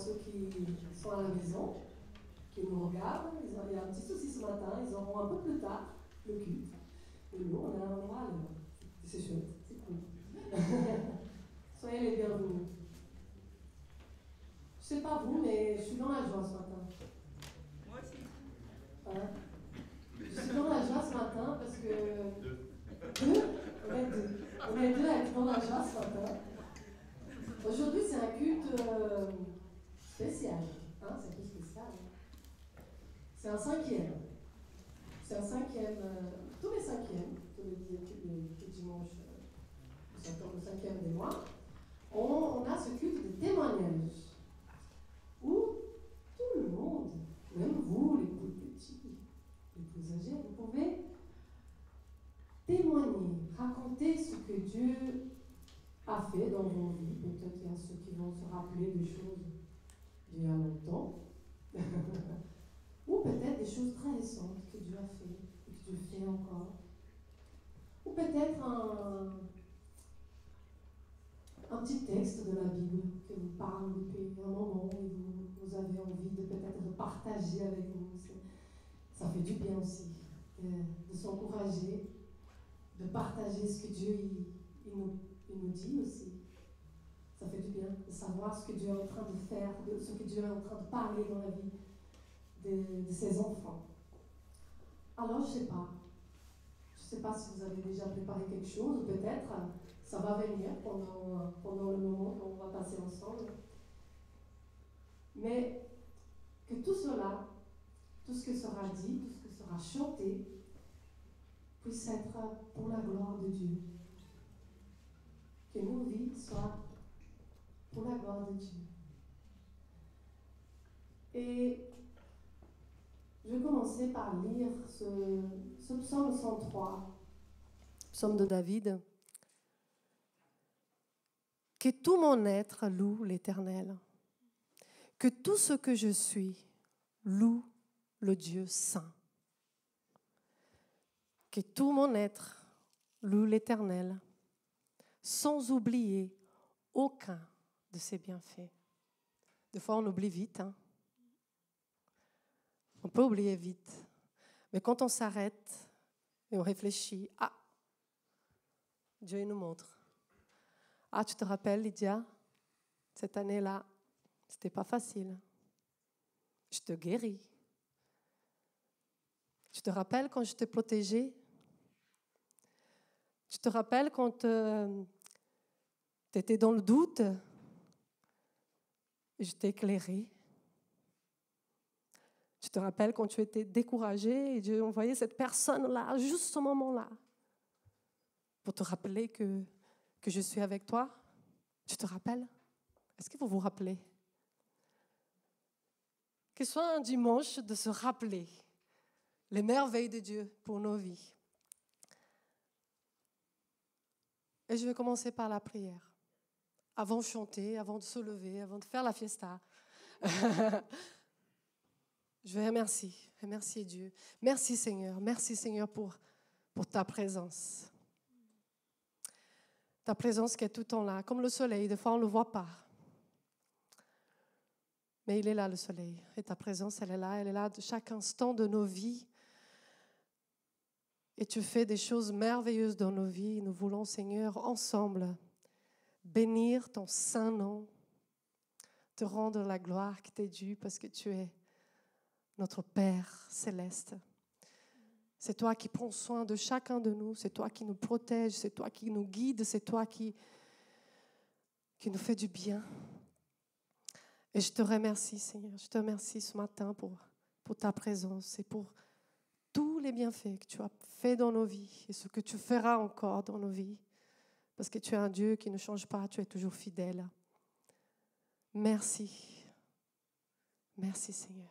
ceux qui sont à la maison, qui nous regardent. Il y a un petit souci ce matin, ils auront un peu plus tard le culte. Et nous, on est à l'endroit, c'est chouette, c'est cool. Soyez les bienvenus. Je ne sais pas vous, mais je suis dans la joie ce matin. Moi aussi. Voilà. Je suis dans la joie ce matin parce que... Deux. On est deux à être dans la joie ce matin. Aujourd'hui, c'est un culte spécial. Hein, c'est un peu spécial. C'est un cinquième. C'est un cinquième. Tous les cinquièmes, tous les dimanches, le cinquième des mois, on a ce culte de témoignage. Où tout le monde, même vous, les plus petits, les plus âgés, vous pouvez témoigner, raconter ce que Dieu a fait dans vos vies. Peut-être qu'il y a ceux qui vont se rappeler des choses d'il y a longtemps. Ou peut-être des choses très récentes que Dieu a fait et que Dieu fait encore. Ou peut-être un petit texte de la Bible que vous parle depuis un moment et vous avez envie de peut-être de partager avec nous. Ça fait du bien aussi de s'encourager, de partager ce que Dieu il nous dit aussi. Ça fait du bien de savoir ce que Dieu est en train de faire, ce que Dieu est en train de parler dans la vie de ses enfants. Alors, je ne sais pas. Je ne sais pas si vous avez déjà préparé quelque chose, ou peut-être ça va venir pendant le moment qu'on va passer ensemble. Mais que tout cela, tout ce que sera dit, tout ce que sera chanté, puisse être pour la gloire de Dieu. Que nos vies soient pour la gloire de Dieu. Et je vais commencer par lire ce psaume 103, psaume de David. Que tout mon être loue l'Éternel. Que tout ce que je suis loue le Dieu saint. Que tout mon être loue l'Éternel, sans oublier aucun de ses bienfaits. Des fois, on oublie vite. On peut oublier vite. Mais quand on s'arrête et on réfléchit, Dieu il nous montre. Tu te rappelles, Lydia, cette année-là, c'était pas facile. Je te guéris. Tu te rappelles quand je t'ai protégée? Tu te rappelles quand tu étais dans le doute? Je t'ai éclairé. Tu te rappelles quand tu étais découragée et Dieu envoyait cette personne-là, juste ce moment-là, pour te rappeler que je suis avec toi? Tu te rappelles? Est-ce que vous vous rappelez? Que ce soit un dimanche de se rappeler les merveilles de Dieu pour nos vies. Et je vais commencer par la prière. Avant de chanter, avant de se lever, avant de faire la fiesta. Je vais remercier Dieu. Merci Seigneur pour ta présence. Ta présence qui est tout le temps là, comme le soleil, des fois on ne le voit pas. Mais il est là le soleil, et ta présence elle est là de chaque instant de nos vies. Et tu fais des choses merveilleuses dans nos vies. Nous voulons Seigneur ensemble bénir ton saint nom, te rendre la gloire qui t'est due parce que tu es notre Père céleste. C'est toi qui prends soin de chacun de nous, c'est toi qui nous protège, c'est toi qui nous guide, c'est toi qui nous fait du bien. Et je te remercie, Seigneur, je te remercie ce matin pour ta présence et pour tous les bienfaits que tu as fait dans nos vies et ce que tu feras encore dans nos vies. Parce que tu es un Dieu qui ne change pas, tu es toujours fidèle. Merci. Merci, Seigneur.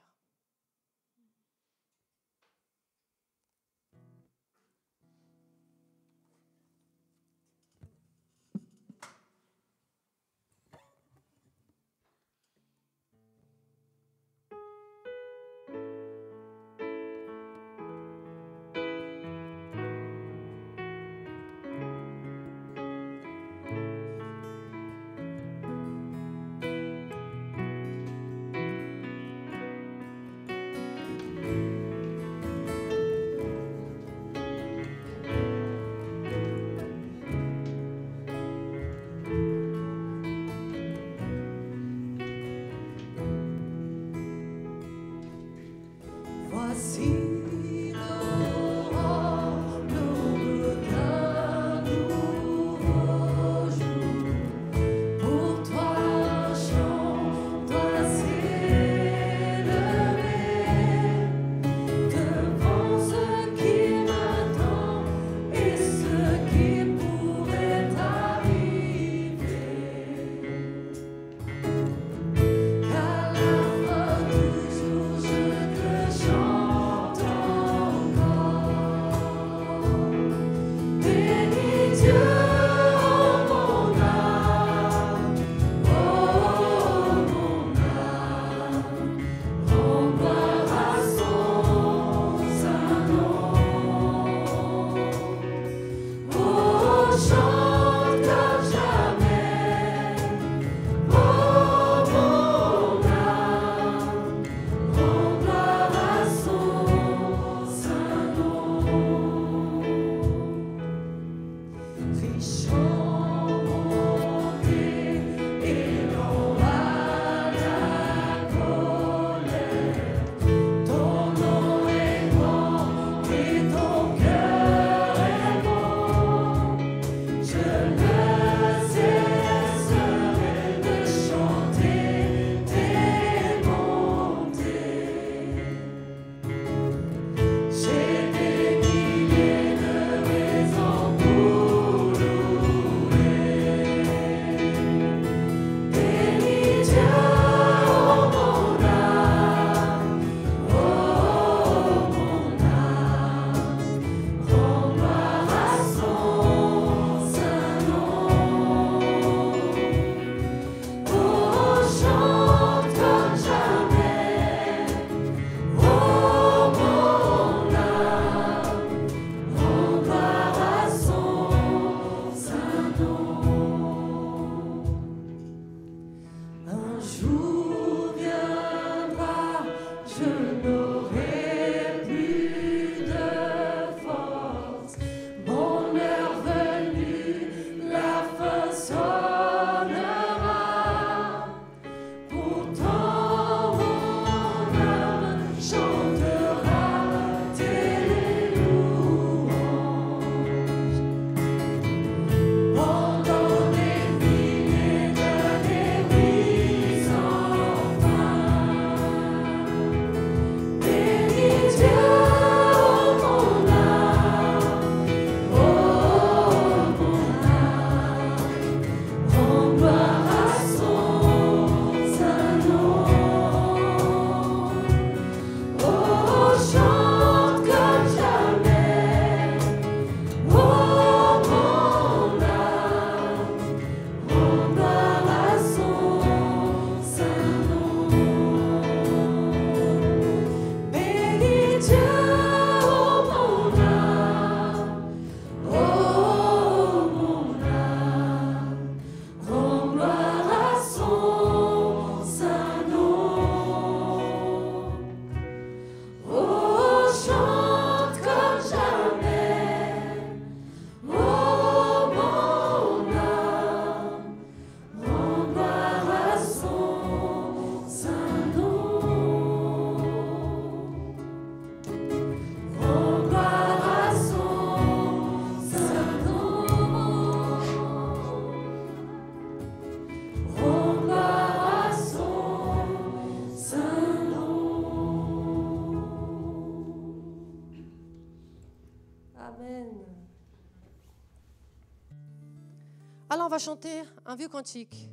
Alors, on va chanter un vieux cantique.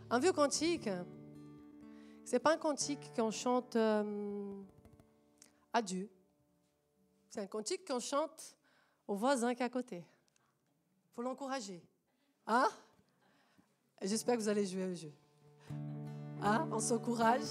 Un vieux cantique, ce n'est pas un cantique qu'on chante à Dieu. C'est un cantique qu'on chante au voisin qui est à côté. Il faut l'encourager. Hein? J'espère que vous allez jouer au jeu. Hein? On s'encourage.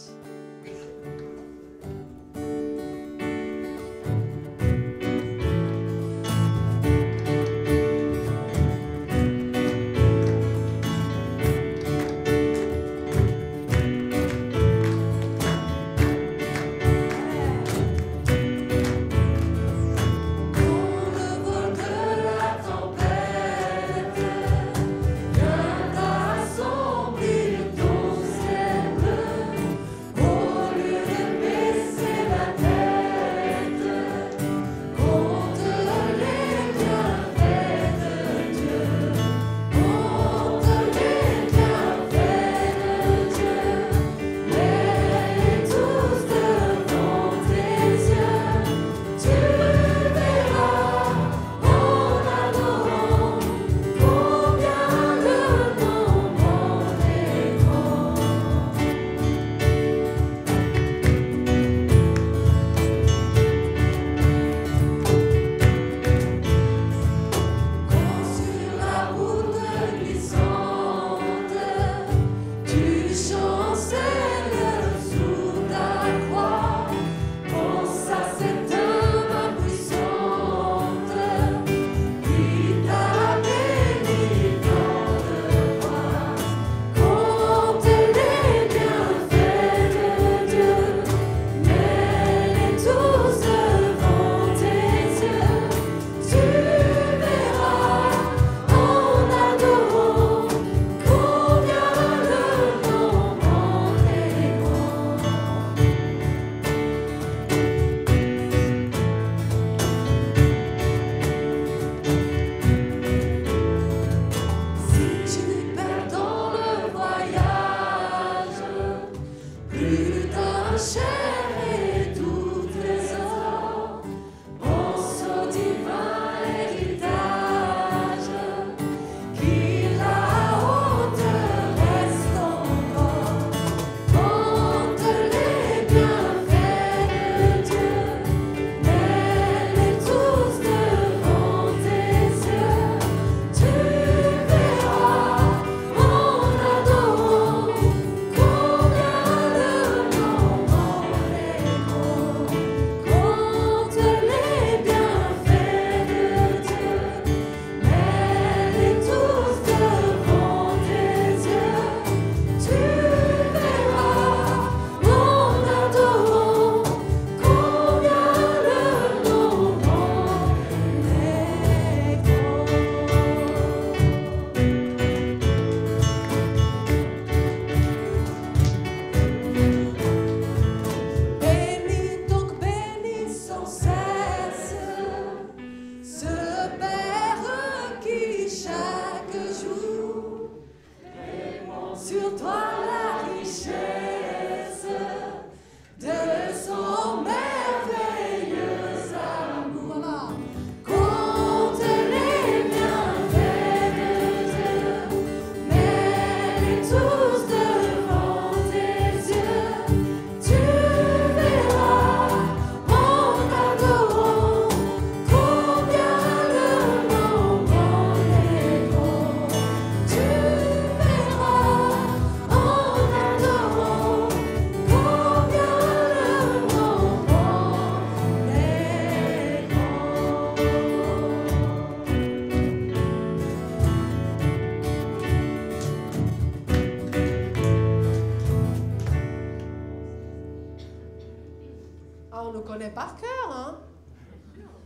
On le connaît par cœur, hein?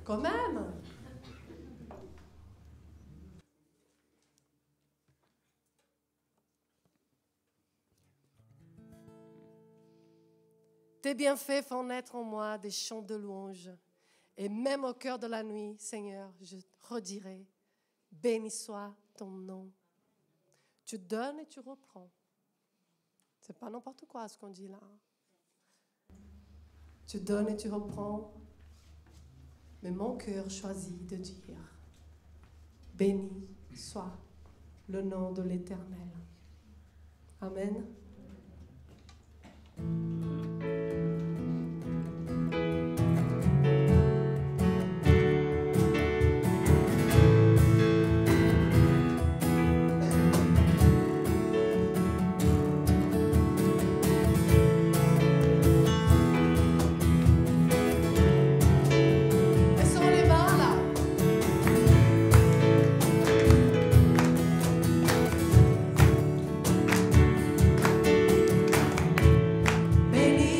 Quand même. Tes bienfaits font naître en moi des chants de louange. Et même au cœur de la nuit, Seigneur, je redirai, béni soit ton nom. Tu donnes et tu reprends. C'est pas n'importe quoi ce qu'on dit là. Tu donnes et tu reprends. Mais mon cœur choisit de dire, béni soit le nom de l'Éternel. Amen. Béni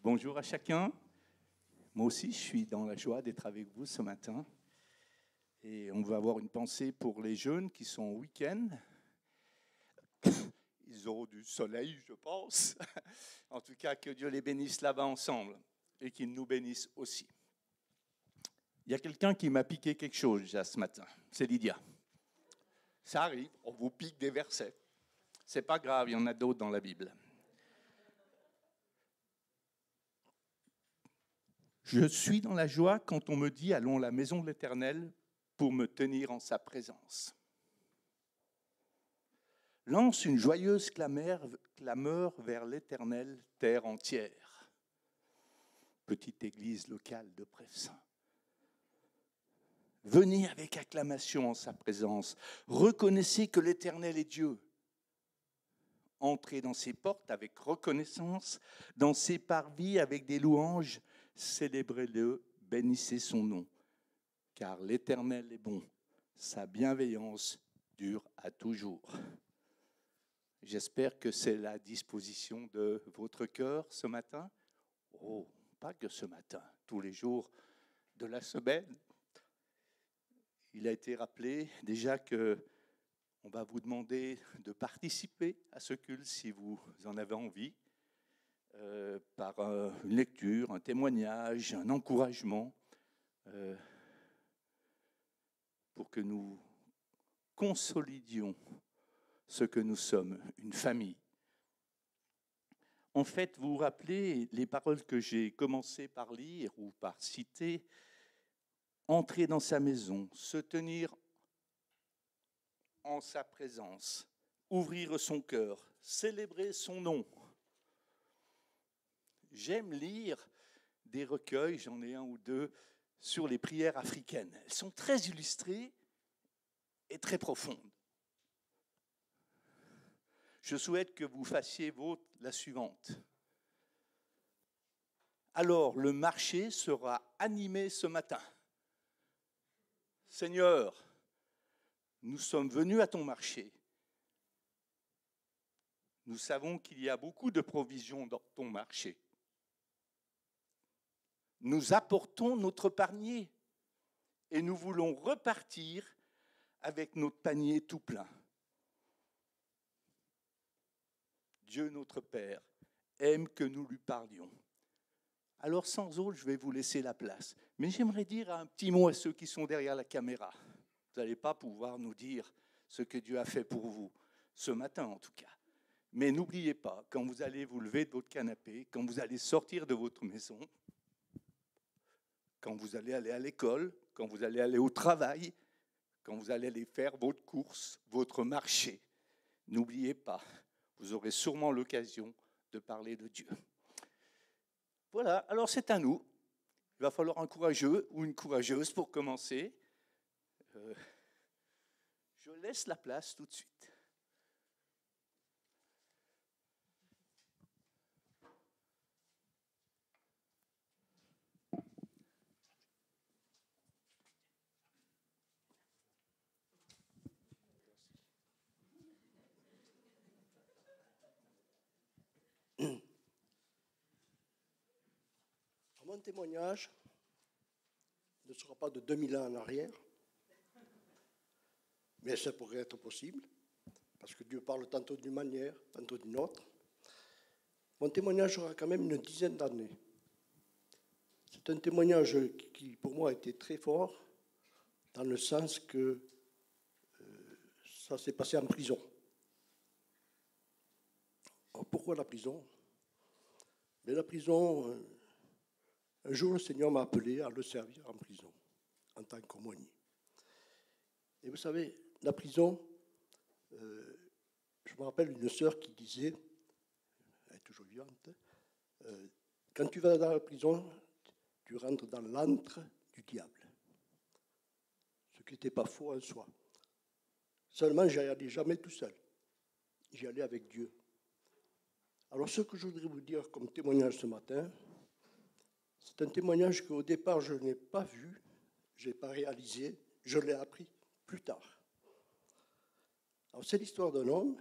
Bonjour à chacun. Moi aussi, je suis dans la joie d'être avec vous ce matin. Et on va avoir une pensée pour les jeunes qui sont au week-end. Ils auront du soleil, je pense. En tout cas, que Dieu les bénisse là-bas ensemble et qu'il nous bénisse aussi. Il y a quelqu'un qui m'a piqué quelque chose déjà ce matin. C'est Lydia. Ça arrive, on vous pique des versets. C'est pas grave, il y en a d'autres dans la Bible. Je suis dans la joie quand on me dit « Allons à la maison de l'Éternel pour me tenir en sa présence ». Lance une joyeuse clameur vers l'Éternel, terre entière. Petite église locale de Prefsaint. Venez avec acclamation en sa présence. Reconnaissez que l'Éternel est Dieu. Entrez dans ses portes avec reconnaissance, dans ses parvis avec des louanges. Célébrez-le, bénissez son nom. Car l'Éternel est bon, sa bienveillance dure à toujours. J'espère que c'est la disposition de votre cœur ce matin. Oh, pas que ce matin, tous les jours de la semaine. Il a été rappelé déjà que on va vous demander de participer à ce culte si vous en avez envie, par une lecture, un témoignage, un encouragement, pour que nous consolidions ce que nous sommes, une famille. En fait, vous vous rappelez les paroles que j'ai commencé par lire ou par citer, entrer dans sa maison, se tenir en sa présence, ouvrir son cœur, célébrer son nom. J'aime lire des recueils, j'en ai un ou deux, sur les prières africaines. Elles sont très illustrées et très profondes. Je souhaite que vous fassiez la suivante. Alors, le marché sera animé ce matin. Seigneur, nous sommes venus à ton marché. Nous savons qu'il y a beaucoup de provisions dans ton marché. Nous apportons notre panier et nous voulons repartir avec notre panier tout plein. Dieu notre Père aime que nous lui parlions. Alors sans autre, je vais vous laisser la place. Mais j'aimerais dire un petit mot à ceux qui sont derrière la caméra. Vous n'allez pas pouvoir nous dire ce que Dieu a fait pour vous, ce matin en tout cas. Mais n'oubliez pas, quand vous allez vous lever de votre canapé, quand vous allez sortir de votre maison, quand vous allez aller à l'école, quand vous allez aller au travail, quand vous allez aller faire votre course, votre marché, n'oubliez pas, vous aurez sûrement l'occasion de parler de Dieu. Voilà, alors c'est à nous. Il va falloir un courageux ou une courageuse pour commencer. Je laisse la place tout de suite. Mon témoignage ne sera pas de 2000 ans en arrière, mais ça pourrait être possible, parce que Dieu parle tantôt d'une manière, tantôt d'une autre. Mon témoignage aura quand même une dizaine d'années. C'est un témoignage qui, pour moi, a été très fort, dans le sens que ça s'est passé en prison. Alors, pourquoi la prison? Mais la prison, un jour, le Seigneur m'a appelé à le servir en prison, en tant qu'aumônier. Et vous savez, la prison, je me rappelle une sœur qui disait, elle est toujours vivante, quand tu vas dans la prison, tu rentres dans l'antre du diable. Ce qui n'était pas faux en soi. Seulement, je n'y allais jamais tout seul. J'y allais avec Dieu. Alors, ce que je voudrais vous dire comme témoignage ce matin, c'est un témoignage qu'au départ, je n'ai pas vu, je n'ai pas réalisé, je l'ai appris plus tard. Alors, c'est l'histoire d'un homme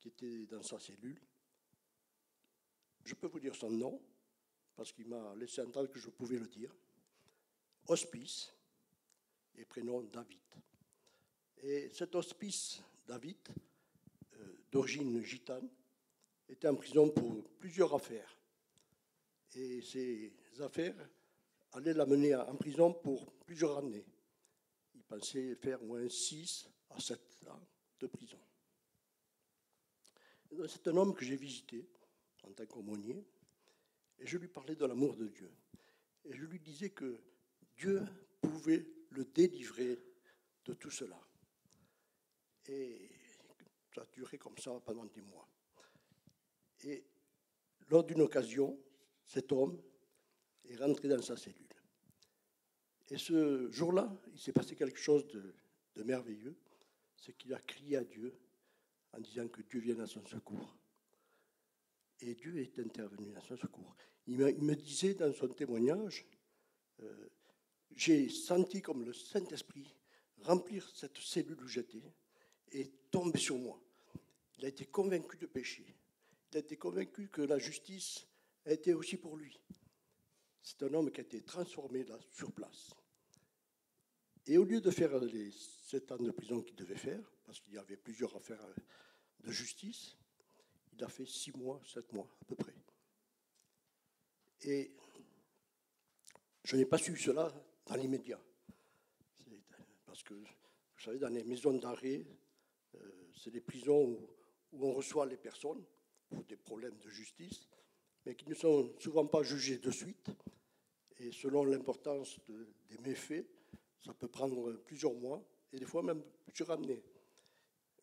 qui était dans sa cellule je peux vous dire son nom, parce qu'il m'a laissé entendre que je pouvais le dire. Hospice, et prénom David. Et cet hospice, David, d'origine gitane, était en prison pour plusieurs affaires. Et ces affaires allaient l'amener en prison pour plusieurs années. Il pensait faire au moins 6 à 7 ans de prison. C'est un homme que j'ai visité en tant qu'aumônier, et je lui parlais de l'amour de Dieu. Et je lui disais que Dieu pouvait le délivrer de tout cela. Et ça a duré comme ça pendant des mois. Et lors d'une occasion, cet homme est rentré dans sa cellule. Et ce jour-là, il s'est passé quelque chose de merveilleux, c'est qu'il a crié à Dieu en disant que Dieu vienne à son secours. Et Dieu est intervenu à son secours. Il me disait dans son témoignage, j'ai senti comme le Saint-Esprit remplir cette cellule où j'étais et tomber sur moi. Il a été convaincu de péché. Il a été convaincu que la justice a été aussi pour lui. C'est un homme qui a été transformé là, sur place. Et au lieu de faire les 7 ans de prison qu'il devait faire, parce qu'il y avait plusieurs affaires de justice, il a fait 6 mois, 7 mois à peu près. Et je n'ai pas su cela dans l'immédiat. Parce que, vous savez, dans les maisons d'arrêt, c'est des prisons où on reçoit les personnes pour des problèmes de justice, mais qui ne sont souvent pas jugés de suite. Et selon l'importance des méfaits, ça peut prendre plusieurs mois, et des fois même plusieurs années.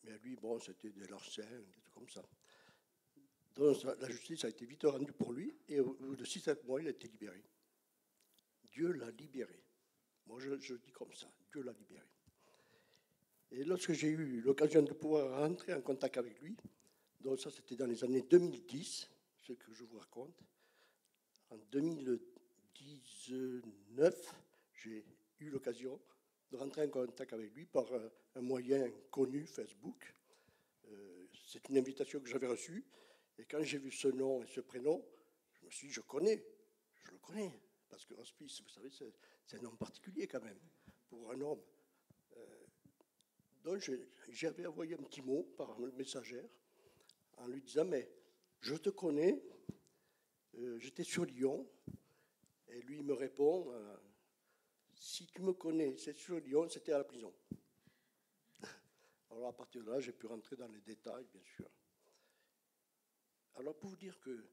Mais lui, bon, c'était des larcins, des trucs comme ça. Donc la justice a été vite rendue pour lui, et au bout de 6-7 mois, il a été libéré. Dieu l'a libéré. Moi, je dis comme ça, Dieu l'a libéré. Et lorsque j'ai eu l'occasion de pouvoir rentrer en contact avec lui, donc ça c'était dans les années 2010, ce que je vous raconte, en 2019, j'ai eu l'occasion de rentrer en contact avec lui par un moyen connu, Facebook. C'est une invitation que j'avais reçue, et quand j'ai vu ce nom et ce prénom, je me suis dit, je le connais, parce que Hospice, vous savez, c'est un nom particulier quand même, pour un homme. Donc j'avais envoyé un petit mot par messagère en lui disant, mais je te connais, j'étais sur Lyon, et lui il me répond, si tu me connais, c'est sur Lyon, c'était à la prison. Alors à partir de là, j'ai pu rentrer dans les détails, bien sûr. Alors pour vous dire que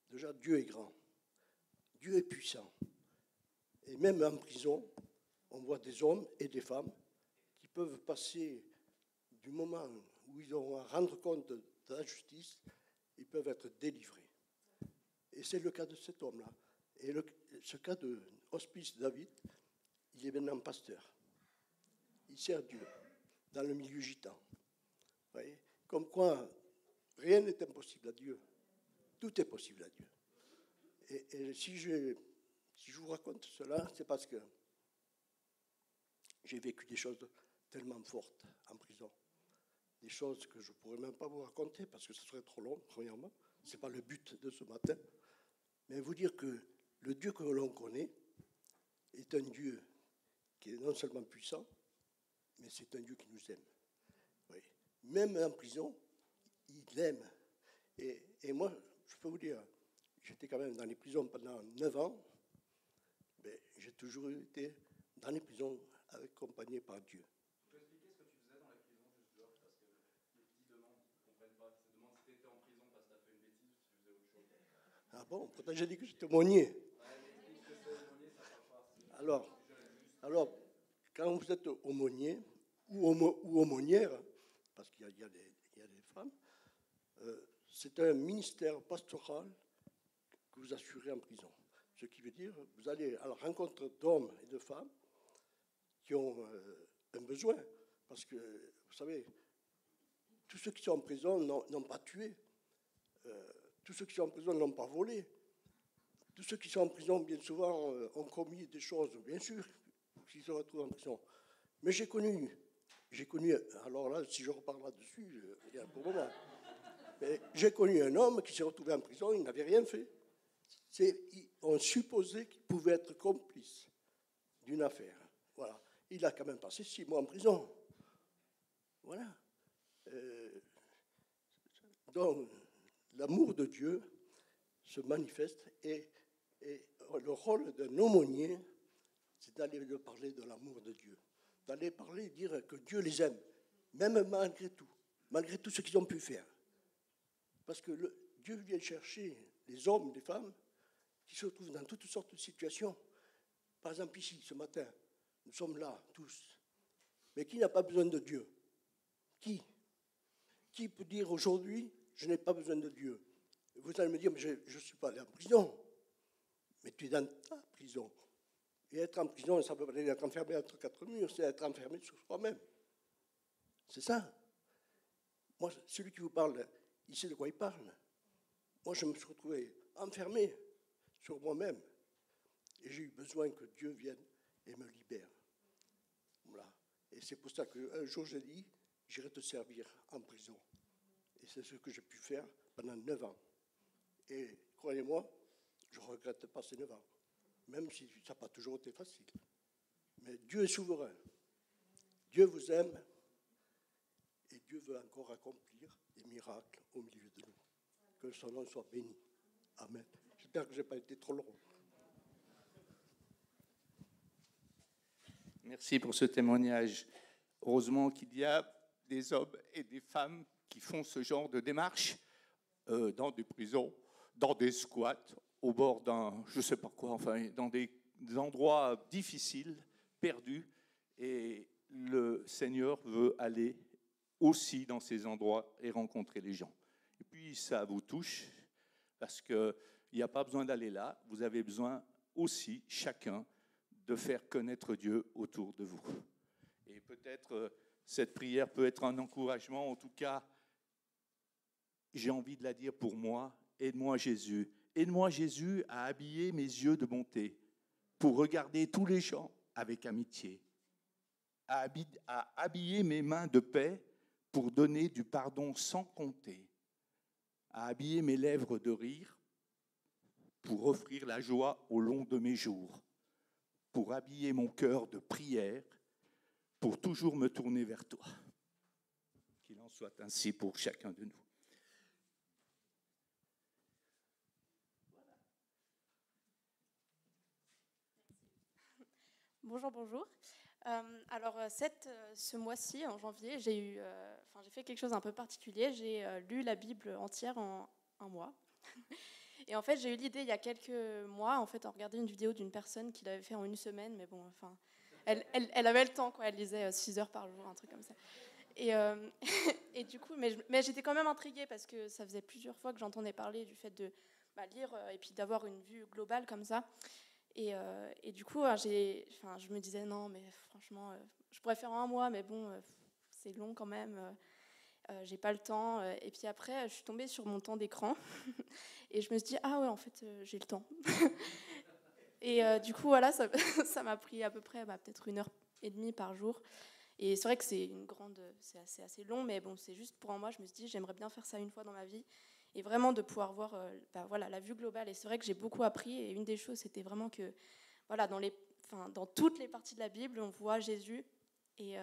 déjà Dieu est grand, Dieu est puissant, et même en prison, on voit des hommes et des femmes qui peuvent passer du moment où ils ont à rendre compte de la justice, ils peuvent être délivrés. Et c'est le cas de cet homme-là. Et ce cas de Hospice David, il est maintenant pasteur. Il sert Dieu dans le milieu gitan. Vous voyez ? Comme quoi, rien n'est impossible à Dieu. Tout est possible à Dieu. Et si je vous raconte cela, c'est parce que j'ai vécu des choses tellement fortes en prison. Des choses que je ne pourrais même pas vous raconter parce que ce serait trop long, premièrement. Ce n'est pas le but de ce matin. Mais vous dire que le Dieu que l'on connaît est un Dieu qui est non seulement puissant, mais c'est un Dieu qui nous aime. Oui. Même en prison, il aime. Et moi, je peux vous dire, j'étais quand même dans les prisons pendant 9 ans, mais j'ai toujours été dans les prisons accompagné par Dieu. Tu peux expliquer ce que tu faisais dans la prison juste dehors, parce que les petits demandent, ils ne comprennent pas. Ils se demandent si tu étais en prison parce que tu as fait une bêtise ou si tu faisais autre chose. Ah bon, pourtant j'ai dit que j'étais aumônier. Alors, quand vous êtes aumônier ou aumônière, parce qu'il y a des femmes, c'est un ministère pastoral que vous assurez en prison. Ce qui veut dire que vous allez à la rencontre d'hommes et de femmes qui ont un besoin. Parce que, vous savez, tous ceux qui sont en prison n'ont pas tué. Tous ceux qui sont en prison n'ont pas volé. Tous ceux qui sont en prison, bien souvent, ont commis des choses, bien sûr, s'ils se retrouvent en prison. Mais j'ai connu, alors là, si je reparle là-dessus, il y a un bon moment. Mais j'ai connu un homme qui s'est retrouvé en prison, il n'avait rien fait. On supposait qu'il pouvait être complice d'une affaire. Voilà. Il a quand même passé 6 mois en prison. Voilà. Donc, l'amour de Dieu se manifeste et le rôle d'un aumônier, c'est d'aller leur parler de l'amour de Dieu. D'aller parler et dire que Dieu les aime, même malgré tout ce qu'ils ont pu faire. Parce que Dieu vient chercher les hommes, les femmes, qui se trouvent dans toutes sortes de situations. Par exemple, ici, ce matin, nous sommes là, tous. Mais qui n'a pas besoin de Dieu? Qui peut dire aujourd'hui, je n'ai pas besoin de Dieu? Vous allez me dire, mais je ne suis pas allé en prison. Mais tu es dans ta prison. Et être en prison, ça veut pas dire être enfermé entre 4 murs, c'est être enfermé sur soi-même. C'est ça. Moi, celui qui vous parle, il sait de quoi il parle. Moi, je me suis retrouvé enfermé sur moi-même. Et j'ai eu besoin que Dieu vienne et me libère. Voilà. Et c'est pour ça qu'un jour, j'ai dit, j'irai te servir en prison. Et c'est ce que j'ai pu faire pendant 9 ans. Et croyez-moi, je ne regrette pas ces 9 ans. Même si ça n'a pas toujours été facile. Mais Dieu est souverain. Dieu vous aime. Et Dieu veut encore accomplir des miracles au milieu de nous. Que son nom soit béni. Amen. J'espère que je n'ai pas été trop long. Merci pour ce témoignage. Heureusement qu'il y a des hommes et des femmes qui font ce genre de démarche dans des prisons, dans des squats, au bord d'un, je ne sais pas quoi, enfin, dans des endroits difficiles, perdus. Et le Seigneur veut aller aussi dans ces endroits et rencontrer les gens. Et puis, ça vous touche, parce qu'il n'y a pas besoin d'aller là. Vous avez besoin aussi, chacun, de faire connaître Dieu autour de vous. Et peut-être cette prière peut être un encouragement. En tout cas, j'ai envie de la dire pour moi. Aide-moi Jésus. Aide-moi Jésus à habiller mes yeux de bonté pour regarder tous les gens avec amitié. À habiller mes mains de paix pour donner du pardon sans compter. À habiller mes lèvres de rire pour offrir la joie au long de mes jours. Pour habiller mon cœur de prière, pour toujours me tourner vers toi. Qu'il en soit ainsi pour chacun de nous. Bonjour, bonjour. Alors, ce mois-ci, en janvier, j'ai fait quelque chose un peu particulier. J'ai lu la Bible entière en un mois. Et en fait, j'ai eu l'idée il y a quelques mois, en fait, en regardant une vidéo d'une personne qui l'avait fait en une semaine, mais bon, enfin, elle avait le temps, quoi. Elle lisait 6 heures par jour, un truc comme ça. Et du coup, mais j'étais quand même intriguée parce que ça faisait plusieurs fois que j'entendais parler du fait de lire et puis d'avoir une vue globale comme ça. Et du coup, je me disais non, mais franchement, je pourrais faire en un mois, mais bon, c'est long quand même. J'ai pas le temps. Et puis après, je suis tombée sur mon temps d'écran et je me suis dit ah ouais, en fait, j'ai le temps. Et du coup, voilà, ça m'a pris à peu près peut-être 1h30 par jour. Et c'est vrai que c'est assez long, mais bon, c'est juste pour moi. Je me suis dit j'aimerais bien faire ça une fois dans ma vie et vraiment de pouvoir voir la vue globale. Et c'est vrai que j'ai beaucoup appris. Et une des choses, c'était vraiment que voilà, dans toutes les parties de la Bible, on voit Jésus. Et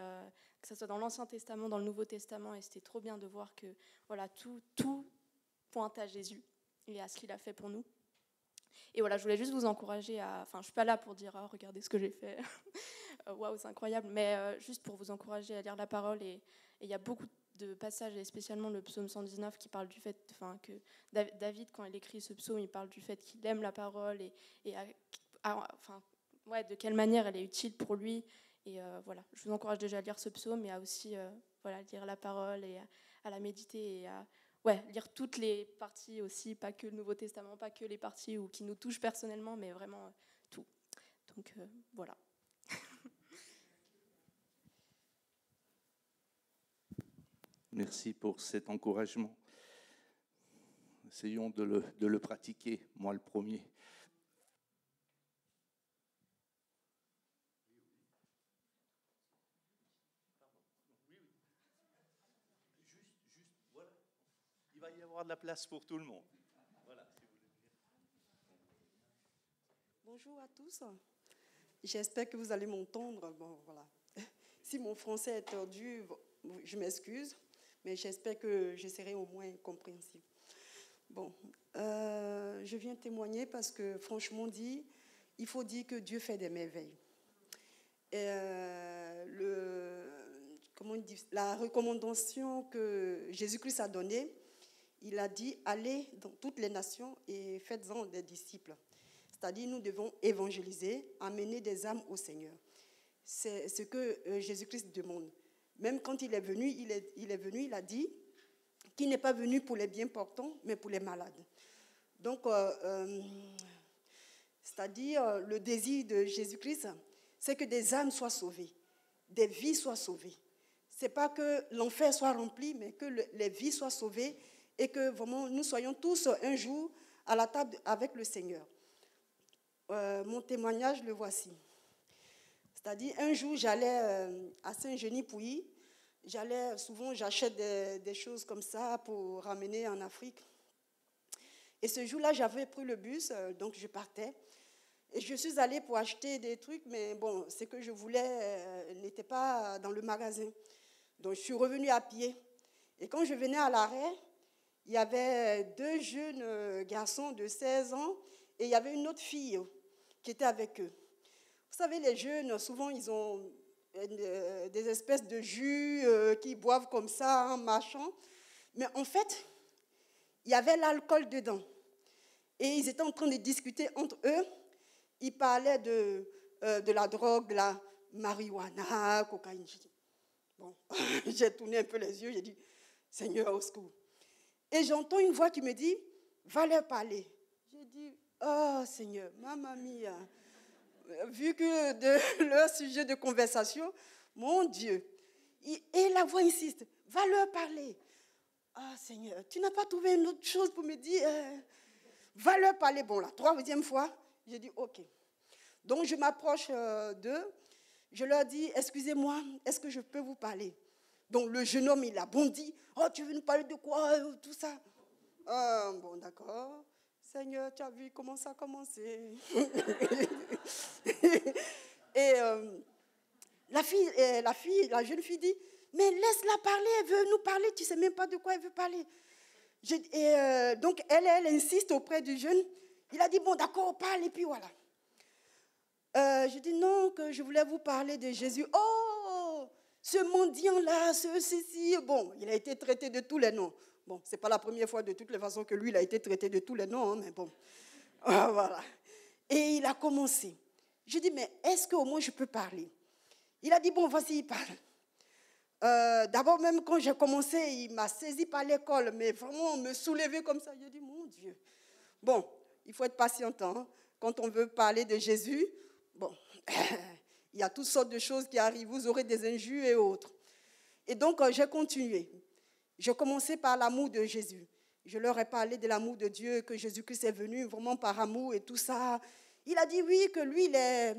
que ce soit dans l'Ancien Testament, dans le Nouveau Testament, et c'était trop bien de voir que voilà, tout pointe à Jésus et à ce qu'il a fait pour nous. Et voilà, je voulais juste vous encourager je ne suis pas là pour dire oh, regardez ce que j'ai fait, waouh, c'est incroyable, mais juste pour vous encourager à lire la parole. Et il y a beaucoup de passages, et spécialement le psaume 119, qui parle du fait que David, quand il écrit ce psaume, il parle du fait qu'il aime la parole et de quelle manière elle est utile pour lui. Et voilà, je vous encourage déjà à lire ce psaume et à aussi lire la parole et à la méditer et à lire toutes les parties aussi, pas que le Nouveau Testament, pas que les parties qui nous touchent personnellement, mais vraiment tout. Donc voilà. Merci pour cet encouragement. Essayons de le pratiquer, moi le premier. va y avoir de la place pour tout le monde. Voilà, si vous voulez. Bonjour à tous. J'espère que vous allez m'entendre. Bon, voilà. Si mon français est tordu, je m'excuse, mais j'espère que je serai au moins compréhensible. Bon, je viens témoigner parce que, franchement dit, il faut dire que Dieu fait des merveilles. Et, la recommandation que Jésus-Christ a donnée, il a dit « Allez dans toutes les nations et faites-en des disciples ». C'est-à-dire, nous devons évangéliser, amener des âmes au Seigneur. C'est ce que Jésus-Christ demande. Même quand il est venu, il a dit qu'il n'est pas venu pour les bien portants, mais pour les malades. Donc, c'est-à-dire, le désir de Jésus-Christ, c'est que des âmes soient sauvées, des vies soient sauvées. Ce n'est pas que l'enfer soit rempli, mais que les vies soient sauvées et que vraiment nous soyons tous un jour à la table avec le Seigneur. Mon témoignage, le voici. C'est-à-dire, un jour, j'allais à Saint-Genis-Pouilly. Souvent, j'achète des choses comme ça pour ramener en Afrique. Et ce jour-là, j'avais pris le bus, donc je partais. Et je suis allée pour acheter des trucs, mais bon, ce que je voulais n'était pas dans le magasin. Donc, je suis revenue à pied. Et quand je venais à l'arrêt, il y avait 2 jeunes garçons de 16 ans et il y avait une autre fille qui était avec eux. Vous savez, les jeunes, souvent, ils ont des espèces de jus qu'ils boivent comme ça, en marchant. Mais en fait, il y avait l'alcool dedans. Et ils étaient en train de discuter entre eux. Ils parlaient de la drogue, de la marijuana, cocaïne. J'ai dit, bon, j'ai tourné un peu les yeux, j'ai dit, Seigneur, au secours. Et j'entends une voix qui me dit, va leur parler. J'ai dit, oh Seigneur, mamma mia. Vu que de leur sujet de conversation, mon Dieu. Et la voix insiste, va leur parler. Ah Seigneur, tu n'as pas trouvé une autre chose pour me dire, va leur parler. Bon, la 3e fois, j'ai dit, ok. Donc je m'approche d'eux, je leur dis, excusez-moi, est-ce que je peux vous parler? Donc le jeune homme, il a bondi, oh tu veux nous parler de quoi, tout ça. Bon, d'accord. Seigneur, tu as vu comment ça a commencé. Et la jeune fille dit, mais laisse-la parler, elle veut nous parler, tu ne sais même pas de quoi elle veut parler. Donc elle insiste auprès du jeune. Il a dit, bon d'accord, parle, et puis voilà. Je dis, non, que je voulais vous parler de Jésus. Oh, ce mendiant-là, ceci. Bon, il a été traité de tous les noms. Bon, ce n'est pas la première fois de toutes les façons que lui, il a été traité de tous les noms, hein, mais bon. Voilà. Et il a commencé. Je dis, mais est-ce qu'au moins je peux parler? Il a dit, bon, vas-y, il parle. D'abord, même quand j'ai commencé, il m'a saisi par l'école, mais vraiment, me soulever comme ça. J'ai dit, mon Dieu. Bon, il faut être patientant. Hein. Quand on veut parler de Jésus, bon, il y a toutes sortes de choses qui arrivent. Vous aurez des injures et autres. Et donc, j'ai continué. Je commençais par l'amour de Jésus. Je leur ai parlé de l'amour de Dieu, que Jésus-Christ est venu vraiment par amour et tout ça. Il a dit oui, que lui, il est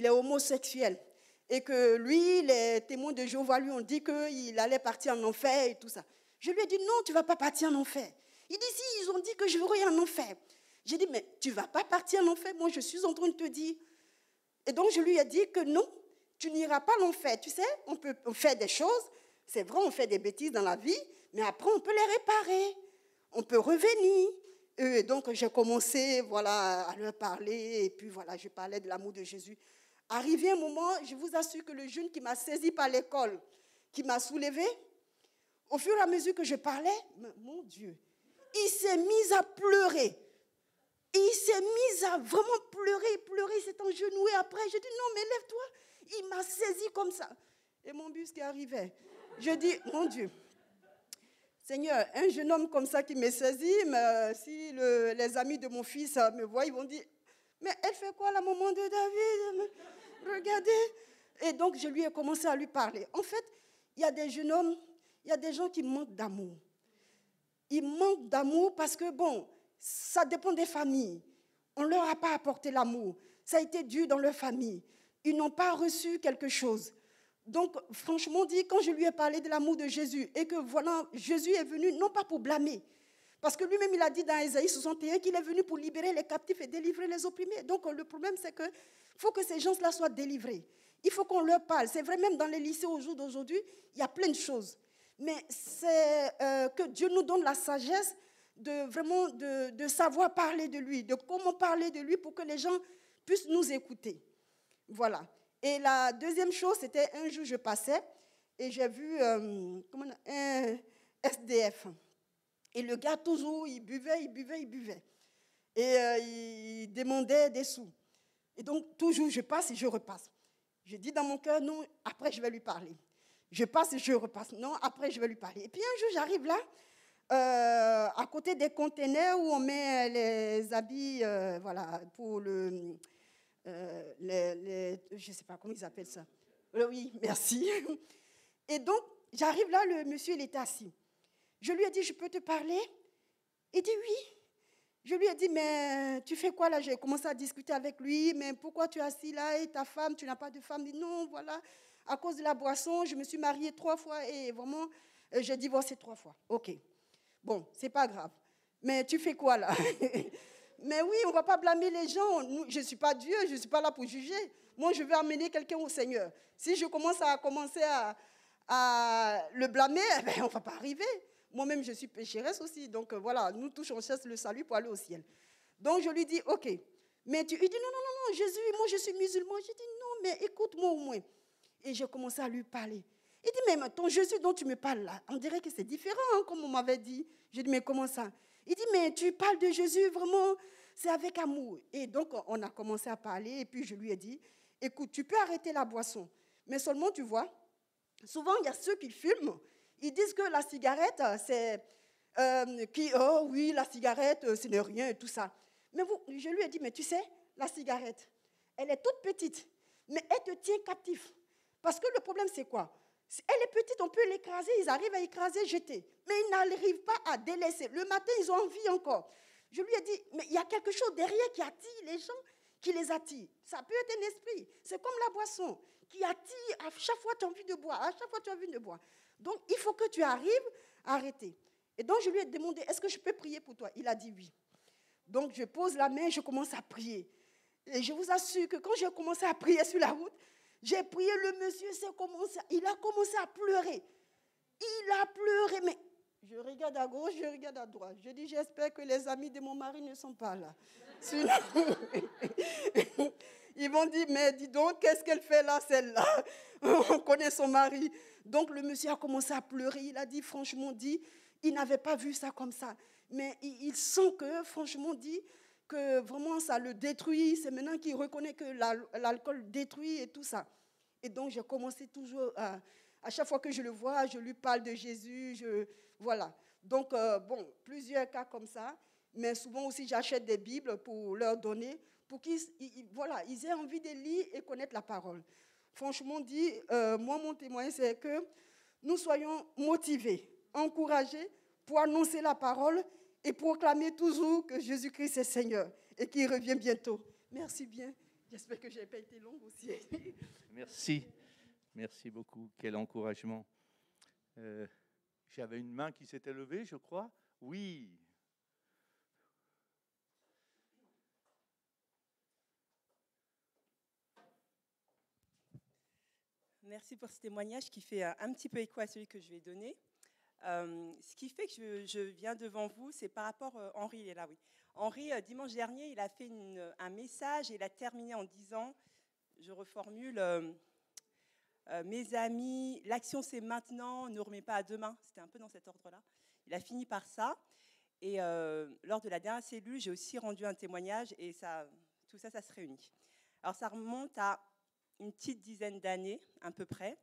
homosexuel. Et que lui, les témoins de Jéhovah lui ont dit qu'il allait partir en enfer et tout ça. Je lui ai dit non, tu ne vas pas partir en enfer. Il dit si, ils ont dit que je vais en enfer. J'ai dit mais tu ne vas pas partir en enfer, moi je suis en train de te dire. Et donc je lui ai dit que non, tu n'iras pas en enfer. Tu sais, on peut faire des choses. C'est vrai, on fait des bêtises dans la vie, mais après, on peut les réparer. On peut revenir. Et donc, j'ai commencé voilà, à leur parler. Et puis, voilà, je parlais de l'amour de Jésus. Arrivé un moment, je vous assure que le jeune qui m'a saisi par l'école, qui m'a soulevé, au fur et à mesure que je parlais, mon Dieu, il s'est mis à pleurer. Il s'est mis à vraiment pleurer, il s'est engenoué après. J'ai dit, non, mais lève-toi. Il m'a saisi comme ça. Et mon bus qui arrivait. Je dis, mon Dieu, Seigneur, un jeune homme comme ça qui me saisit, mais si les amis de mon fils me voient, ils vont dire, mais elle fait quoi la maman de David? Regardez. Et donc, je lui ai commencé à lui parler. En fait, il y a des jeunes hommes, il y a des gens qui manquent d'amour. Ils manquent d'amour parce que, bon, ça dépend des familles. On ne leur a pas apporté l'amour. Ça a été dur dans leur famille. Ils n'ont pas reçu quelque chose. Donc, franchement dit, quand je lui ai parlé de l'amour de Jésus et que voilà, Jésus est venu non pas pour blâmer, parce que lui-même, il a dit dans Ésaïe 61 qu'il est venu pour libérer les captifs et délivrer les opprimés. Donc, le problème, c'est qu'il faut que ces gens-là soient délivrés. Il faut qu'on leur parle. C'est vrai, même dans les lycées au jour d'aujourd'hui, il y a plein de choses. Mais c'est que Dieu nous donne la sagesse de vraiment de savoir parler de lui, de comment parler de lui pour que les gens puissent nous écouter. Voilà. Et la deuxième chose, c'était un jour, je passais et j'ai vu un SDF. Et le gars, toujours, il buvait. Et il demandait des sous. Et donc, toujours, je passe et je repasse. Je dis dans mon cœur, non, après, je vais lui parler. Je passe et je repasse. Non, après, je vais lui parler. Et puis, un jour, j'arrive là, à côté des containers où on met les habits, voilà, pour le... je ne sais pas comment ils appellent ça. Oui, merci. Et donc, j'arrive là, le monsieur, il était assis. Je lui ai dit, je peux te parler? Il dit oui. Je lui ai dit, mais tu fais quoi là? J'ai commencé à discuter avec lui, mais pourquoi tu es assis là et ta femme, tu n'as pas de femme? Il dit non, voilà, à cause de la boisson, je me suis mariée 3 fois et vraiment, j'ai divorcé 3 fois. Ok, bon, c'est pas grave. Mais tu fais quoi là? Mais oui, on ne va pas blâmer les gens. Je ne suis pas Dieu, je ne suis pas là pour juger. Moi, je veux amener quelqu'un au Seigneur. Si je commence à le blâmer, eh ben, on ne va pas arriver. Moi-même, je suis pécheresse aussi. Donc, voilà, nous tous, on cherche le salut pour aller au ciel. Donc, je lui dis, OK. Mais il dit, non, Jésus, moi, je suis musulman. Je dis, non, mais écoute-moi au moins. Et j'ai commencé à lui parler. Il dit, mais ton Jésus dont tu me parles là, on dirait que c'est différent, hein, comme on m'avait dit. J'ai dit, mais comment ça? Il dit, mais tu parles de Jésus vraiment, c'est avec amour. Et donc, on a commencé à parler. Et puis, je lui ai dit, écoute, tu peux arrêter la boisson. Mais seulement, tu vois, souvent, il y a ceux qui fument. Ils disent que la cigarette, c'est... oh oui, la cigarette, ce n'est rien et tout ça. Mais je lui ai dit, mais tu sais, la cigarette, elle est toute petite, mais elle te tient captif. Parce que le problème, c'est quoi? Elle est petite, on peut l'écraser, ils arrivent à écraser, jeter. Mais ils n'arrivent pas à délaisser. Le matin, ils ont envie encore. Je lui ai dit, mais il y a quelque chose derrière qui attire les gens, qui les attire. Ça peut être un esprit. C'est comme la boisson qui attire. À chaque fois, tu as envie de boire. À chaque fois, tu as envie de boire. Donc, il faut que tu arrives à arrêter. Et donc, je lui ai demandé, est-ce que je peux prier pour toi? Il a dit oui. Donc, je pose la main, je commence à prier. Et je vous assure que quand j'ai commencé à prier sur la route, j'ai prié, le monsieur il a commencé à pleurer. Il a pleuré, mais je regarde à gauche, je regarde à droite. Je dis, j'espère que les amis de mon mari ne sont pas là. Sinon, ils vont dire, mais dis donc, qu'est-ce qu'elle fait là, celle-là? On connaît son mari. Donc, le monsieur a commencé à pleurer. Il a dit, franchement, il n'avait pas vu ça comme ça. Mais il sent que, franchement, que vraiment ça le détruit. C'est maintenant qu'il reconnaît que l'alcool détruit et tout ça. Et donc, j'ai commencé toujours, à chaque fois que je le vois, je lui parle de Jésus. Voilà. Donc, plusieurs cas comme ça. Mais souvent aussi, j'achète des Bibles pour leur donner, pour qu'ils aient envie de lire et connaître la parole. Franchement moi, mon témoignage, c'est que nous soyons motivés, encouragés pour annoncer la parole et proclamer toujours que Jésus-Christ est Seigneur et qu'il revient bientôt. Merci bien. J'espère que je n'ai pas été longue aussi. Merci. Merci beaucoup. Quel encouragement. J'avais une main qui s'était levée, je crois. Oui. Merci pour ce témoignage qui fait un petit peu écho à celui que je vais donner. Ce qui fait que je viens devant vous, c'est par rapport à Henri, il est là, oui. Henri, dimanche dernier, il a fait un message et il a terminé en disant, je reformule, mes amis, l'action c'est maintenant, ne remets pas à demain. C'était un peu dans cet ordre-là. Il a fini par ça. Et lors de la dernière cellule, j'ai aussi rendu un témoignage et tout ça se réunit. Alors ça remonte à une petite dizaine d'années, à peu près.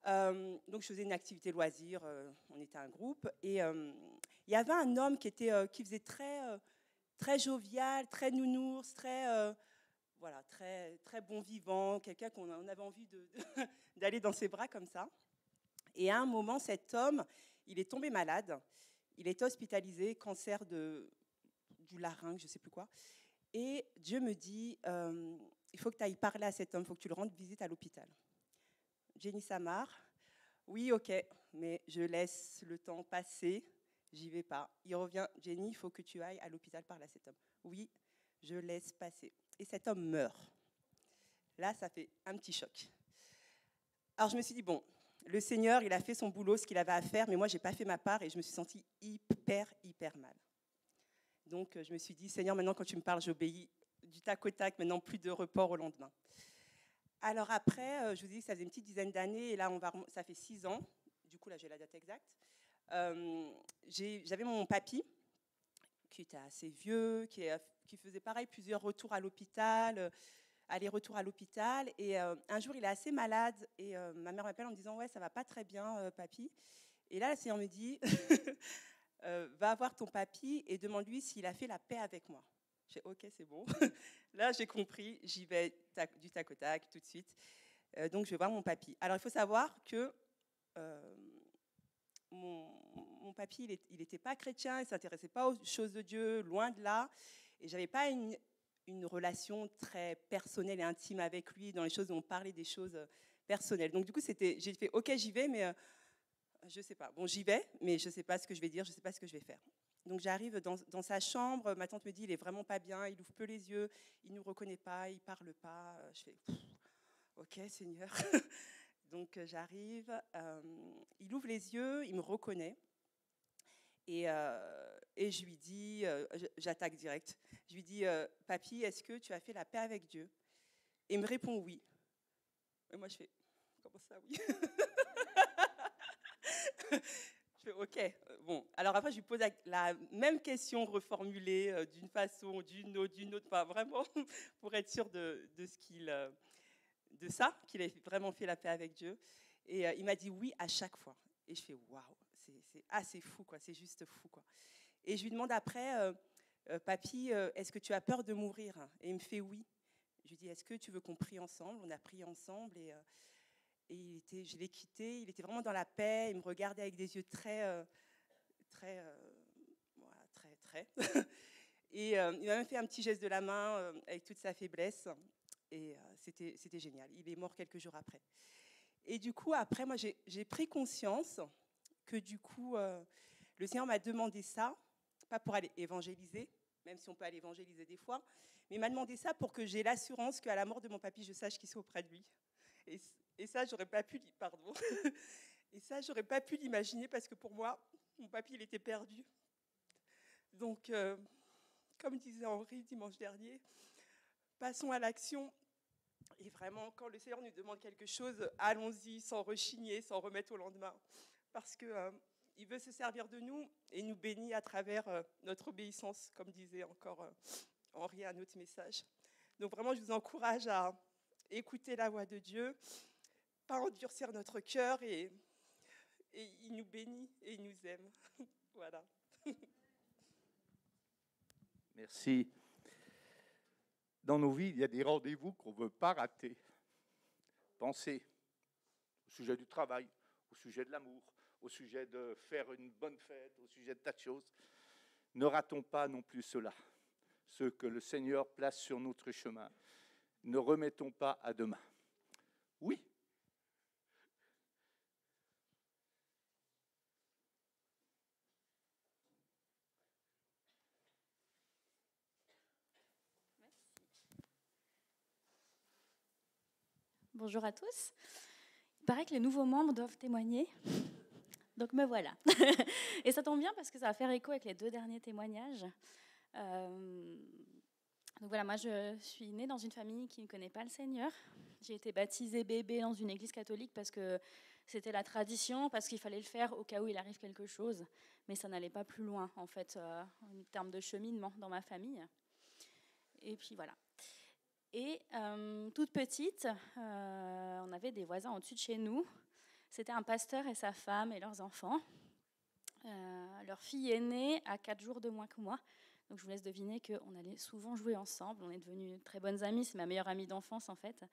Donc, je faisais une activité loisir, on était un groupe, et il y avait un homme qui faisait très jovial, très nounours, très bon vivant, quelqu'un qu'on avait envie d'aller dans ses bras comme ça. Et à un moment, cet homme, il est tombé malade, il est hospitalisé, cancer du larynx, je ne sais plus quoi, et Dieu me dit, il faut que tu ailles parler à cet homme, il faut que tu le rendes visite à l'hôpital. Jenny Samar. Oui, ok, mais je laisse le temps passer, j'y vais pas. Il revient, Jenny, il faut que tu ailles à l'hôpital parler à cet homme. Oui, je laisse passer. Et cet homme meurt. Là, ça fait un petit choc. Alors je me suis dit, bon, le Seigneur, il a fait son boulot, ce qu'il avait à faire, mais moi, je n'ai pas fait ma part et je me suis sentie hyper mal. Donc je me suis dit, Seigneur, maintenant quand tu me parles, j'obéis du tac au tac, maintenant plus de report au lendemain. Alors après, je vous dis que ça faisait une petite dizaine d'années, et là, ça fait 6 ans, du coup là j'ai la date exacte. J'avais mon papy, qui était assez vieux, qui faisait pareil, plusieurs retours à l'hôpital, aller-retour à l'hôpital, et un jour il est assez malade, et ma mère m'appelle en me disant « Ouais, ça va pas très bien, papy ». Et là, le Seigneur me dit « Va voir ton papy et demande-lui s'il a fait la paix avec moi ». J'ai ok, c'est bon. Là, j'ai compris, j'y vais du tac au tac, tout de suite. Donc, je vais voir mon papy. Alors, il faut savoir que mon papy, il n'était pas chrétien, il ne s'intéressait pas aux choses de Dieu, loin de là. Et je n'avais pas une relation très personnelle et intime avec lui, dans les choses où on parlait des choses personnelles. Donc, du coup, j'ai fait ok, j'y vais, mais je ne sais pas. Bon, j'y vais, mais je ne sais pas ce que je vais dire, je ne sais pas ce que je vais faire. Donc j'arrive dans sa chambre, ma tante me dit il est vraiment pas bien, il ouvre peu les yeux, il nous reconnaît pas, il parle pas. Je fais ok Seigneur. Donc j'arrive, il ouvre les yeux, il me reconnaît et je lui dis, j'attaque direct. Je lui dis papy, est-ce que tu as fait la paix avec Dieu? Et il me répond oui. Et moi je fais comment ça oui? Je fais OK. Bon, alors après, je lui pose la même question reformulée d'une façon, d'une autre, enfin, vraiment, pour être sûr de ça, qu'il ait vraiment fait la paix avec Dieu. Et il m'a dit oui à chaque fois. Et je fais waouh, c'est assez fou, quoi. C'est juste fou, quoi. Et je lui demande après, papy, est-ce que tu as peur de mourir? Et il me fait oui. Je lui dis, est-ce que tu veux qu'on prie ensemble? On a prié ensemble et je l'ai quitté, il était vraiment dans la paix, il me regardait avec des yeux très. Et il m'a même fait un petit geste de la main avec toute sa faiblesse. Et c'était génial. Il est mort quelques jours après. Et du coup, après, moi, j'ai pris conscience que du coup, le Seigneur m'a demandé ça, pas pour aller évangéliser, même si on peut aller évangéliser des fois, mais il m'a demandé ça pour que j'ai l'assurance qu'à la mort de mon papy, je sache qu'il soit auprès de lui. Et ça, j'aurais pas pu, pardon. Et ça, j'aurais pas pu l'imaginer parce que pour moi, mon papy, il était perdu. Donc, comme disait Henri dimanche dernier, passons à l'action. Et vraiment, quand le Seigneur nous demande quelque chose, allons-y sans rechigner, sans remettre au lendemain. Parce qu'il veut se servir de nous et nous bénir à travers notre obéissance, comme disait encore Henri à un autre message. Donc vraiment, je vous encourage à écouter la voix de Dieu, pas endurcir notre cœur et il nous bénit et il nous aime. Voilà. Merci. Dans nos vies, il y a des rendez-vous qu'on ne veut pas rater. Pensez au sujet du travail, au sujet de l'amour, au sujet de faire une bonne fête, au sujet de tas de choses. Ne ratons pas non plus cela, ceux que le Seigneur place sur notre chemin. Ne remettons pas à demain. Oui. Bonjour à tous. Il paraît que les nouveaux membres doivent témoigner. Donc me voilà. Et ça tombe bien parce que ça va faire écho avec les 2 derniers témoignages. Donc voilà, moi je suis née dans une famille qui ne connaît pas le Seigneur. J'ai été baptisée bébé dans une église catholique parce que c'était la tradition, parce qu'il fallait le faire au cas où il arrive quelque chose. Mais ça n'allait pas plus loin, en fait, en termes de cheminement dans ma famille. Et puis voilà. Et toute petite, on avait des voisins au-dessus de chez nous. C'était un pasteur et sa femme et leurs enfants. Leur fille est née à 4 jours de moins que moi. Donc je vous laisse deviner qu'on allait souvent jouer ensemble. On est devenues très bonnes amies. C'est ma meilleure amie d'enfance en fait.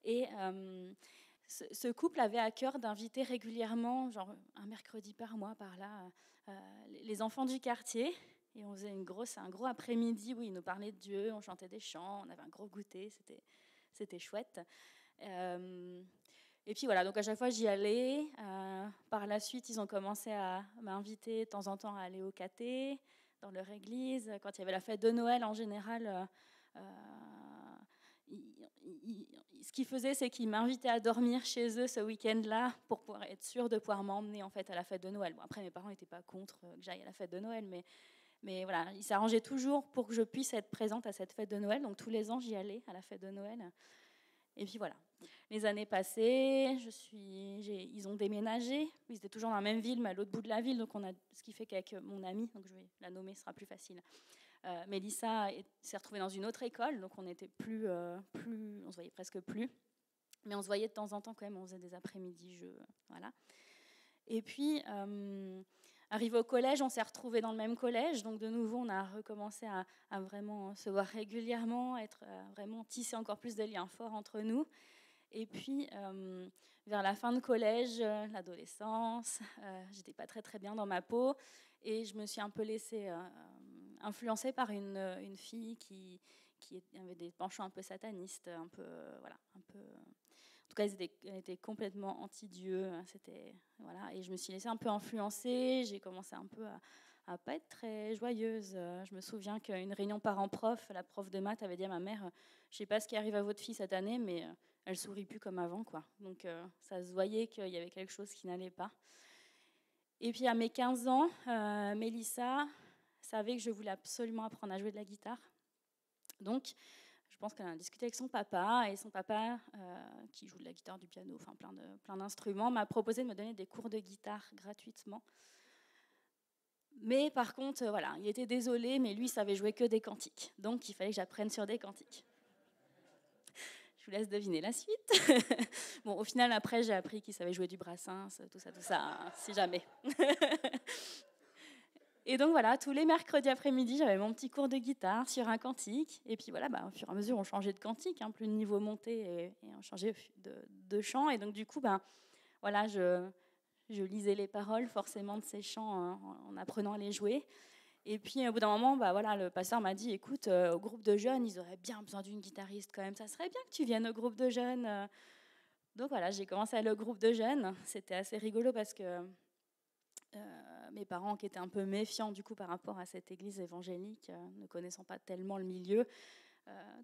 Et ce couple avait à cœur d'inviter régulièrement, genre un mercredi par mois par là, les enfants du quartier. Et on faisait un gros après-midi où ils nous parlaient de Dieu, on chantait des chants, on avait un gros goûter, c'était chouette. Et puis voilà, donc à chaque fois j'y allais. Par la suite, ils ont commencé à m'inviter de temps en temps à aller au caté, dans leur église. Quand il y avait la fête de Noël, en général, ce qu'ils faisaient, c'est qu'ils m'invitaient à dormir chez eux ce week-end-là pour pouvoir être sûr de pouvoir m'emmener en fait à la fête de Noël. Bon, après, mes parents n'étaient pas contre que j'aille à la fête de Noël, mais voilà, ils s'arrangeaient toujours pour que je puisse être présente à cette fête de Noël. Donc tous les ans, j'y allais à la fête de Noël. Et puis voilà, les années passées, ils ont déménagé. Ils étaient toujours dans la même ville, mais à l'autre bout de la ville. Donc ce qui fait qu'avec mon amie, donc je vais la nommer, ce sera plus facile. Mélissa s'est retrouvée dans une autre école, donc on était on se voyait presque plus. Mais on se voyait de temps en temps quand même, on faisait des après-midi jeux, voilà. Et puis, arrivé au collège, on s'est retrouvés dans le même collège, donc de nouveau, on a recommencé à vraiment se voir régulièrement, vraiment tisser encore plus de liens forts entre nous. Et puis, vers la fin de collège, l'adolescence, j'étais pas très très bien dans ma peau, et je me suis un peu laissée influencée par une fille qui avait des penchants un peu satanistes, un peu. En tout cas, elle était complètement anti-Dieu. Voilà, et je me suis laissée un peu influencer. J'ai commencé un peu à pas être très joyeuse. Je me souviens qu'une réunion parents-prof, la prof de maths avait dit à ma mère, je sais pas ce qui arrive à votre fille cette année, mais elle sourit plus comme avant, quoi. Donc ça se voyait qu'il y avait quelque chose qui n'allait pas. Et puis à mes 15 ans, Mélissa savait que je voulais absolument apprendre à jouer de la guitare. Donc, je pense qu'elle a discuté avec son papa, et son papa, qui joue de la guitare, du piano, enfin plein d'instruments, m'a proposé de me donner des cours de guitare gratuitement. Mais par contre, voilà, il était désolé, mais lui, il savait jouer que des cantiques. Donc, il fallait que j'apprenne sur des cantiques. Je vous laisse deviner la suite. Bon, au final, après, j'ai appris qu'il savait jouer du Brassens, tout ça, hein, si jamais. Et donc voilà, tous les mercredis après-midi, j'avais mon petit cours de guitare sur un cantique. Et puis voilà, au fur et à mesure, on changeait de cantique, plus le niveau montait et on changeait de chant. Et donc du coup, voilà, je lisais les paroles forcément de ces chants en apprenant à les jouer. Et puis au bout d'un moment, voilà, le pasteur m'a dit, écoute, au groupe de jeunes, ils auraient bien besoin d'une guitariste quand même. Ça serait bien que tu viennes au groupe de jeunes. Donc voilà, j'ai commencé à aller au groupe de jeunes. C'était assez rigolo parce que mes parents, qui étaient un peu méfiants du coup par rapport à cette église évangélique, ne connaissant pas tellement le milieu,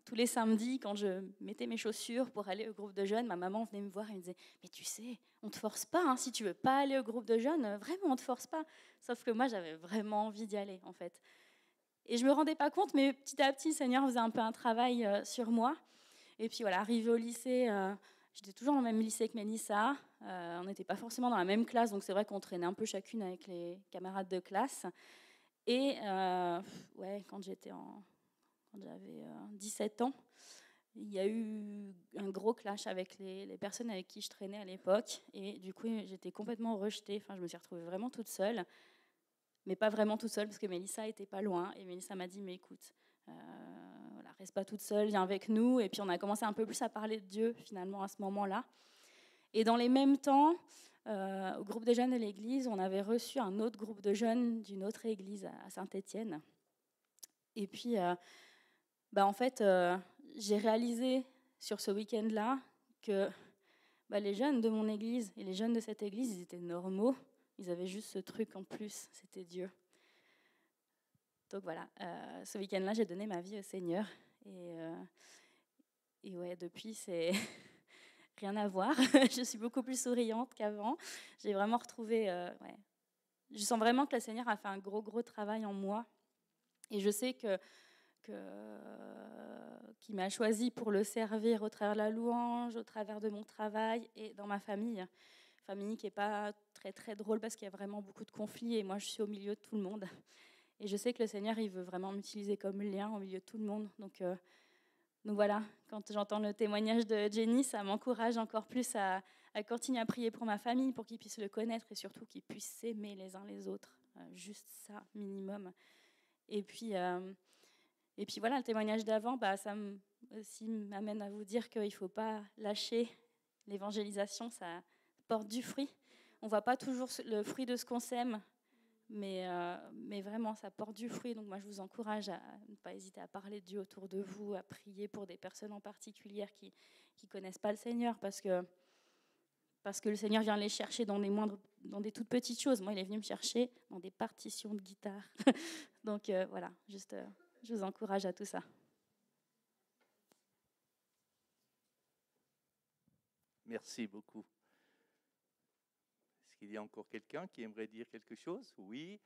tous les samedis, quand je mettais mes chaussures pour aller au groupe de jeunes, ma maman venait me voir et me disait, mais tu sais, on te force pas, si tu veux pas aller au groupe de jeunes, vraiment on te force pas. Sauf que moi, j'avais vraiment envie d'y aller en fait. Et je me rendais pas compte, mais petit à petit, le Seigneur faisait un peu un travail sur moi. Et puis voilà, arrivée au lycée, j'étais toujours dans le même lycée que Mélissa. On n'était pas forcément dans la même classe, donc c'est vrai qu'on traînait un peu chacune avec les camarades de classe. Et quand j'avais 17 ans, il y a eu un gros clash avec les personnes avec qui je traînais à l'époque. Et du coup, j'étais complètement rejetée. Enfin, je me suis retrouvée vraiment toute seule. Mais pas vraiment toute seule, parce que Mélissa était pas loin. Et Mélissa m'a dit, mais écoute, voilà, reste pas toute seule, viens avec nous. Et puis on a commencé un peu plus à parler de Dieu, finalement, à ce moment-là. Et dans les mêmes temps, au groupe des jeunes de l'église, on avait reçu un autre groupe de jeunes d'une autre église à Saint-Étienne. Et puis, en fait, j'ai réalisé sur ce week-end-là que les jeunes de mon église et les jeunes de cette église, ils étaient normaux. Ils avaient juste ce truc en plus, c'était Dieu. Donc voilà, ce week-end-là, j'ai donné ma vie au Seigneur. Et ouais, depuis, c'est rien à voir. Je suis beaucoup plus souriante qu'avant. J'ai vraiment retrouvé... Je sens vraiment que le Seigneur a fait un gros travail en moi. Et je sais qu'il m'a choisi pour le servir au travers de la louange, au travers de mon travail et dans ma famille. Famille qui n'est pas très très drôle parce qu'il y a vraiment beaucoup de conflits et moi je suis au milieu de tout le monde. Et je sais que le Seigneur, il veut vraiment m'utiliser comme lien au milieu de tout le monde. Donc voilà, quand j'entends le témoignage de Jenny, ça m'encourage encore plus à continuer à prier pour ma famille, pour qu'ils puissent le connaître et surtout qu'ils puissent s'aimer les uns les autres. Juste ça, minimum. Et puis voilà, le témoignage d'avant, ça aussi m'amène à vous dire qu'il ne faut pas lâcher l'évangélisation, ça porte du fruit. On ne voit pas toujours le fruit de ce qu'on sème, mais vraiment, ça porte du fruit. Donc moi, je vous encourage à ne pas hésiter à parler de Dieu autour de vous, à prier pour des personnes en particulier qui ne connaissent pas le Seigneur, parce que parce que le Seigneur vient les chercher dans des toutes petites choses. Moi, il est venu me chercher dans des partitions de guitare. Donc voilà, juste, je vous encourage à tout ça. Merci beaucoup. Est-ce qu'il y a encore quelqu'un qui aimerait dire quelque chose? Oui.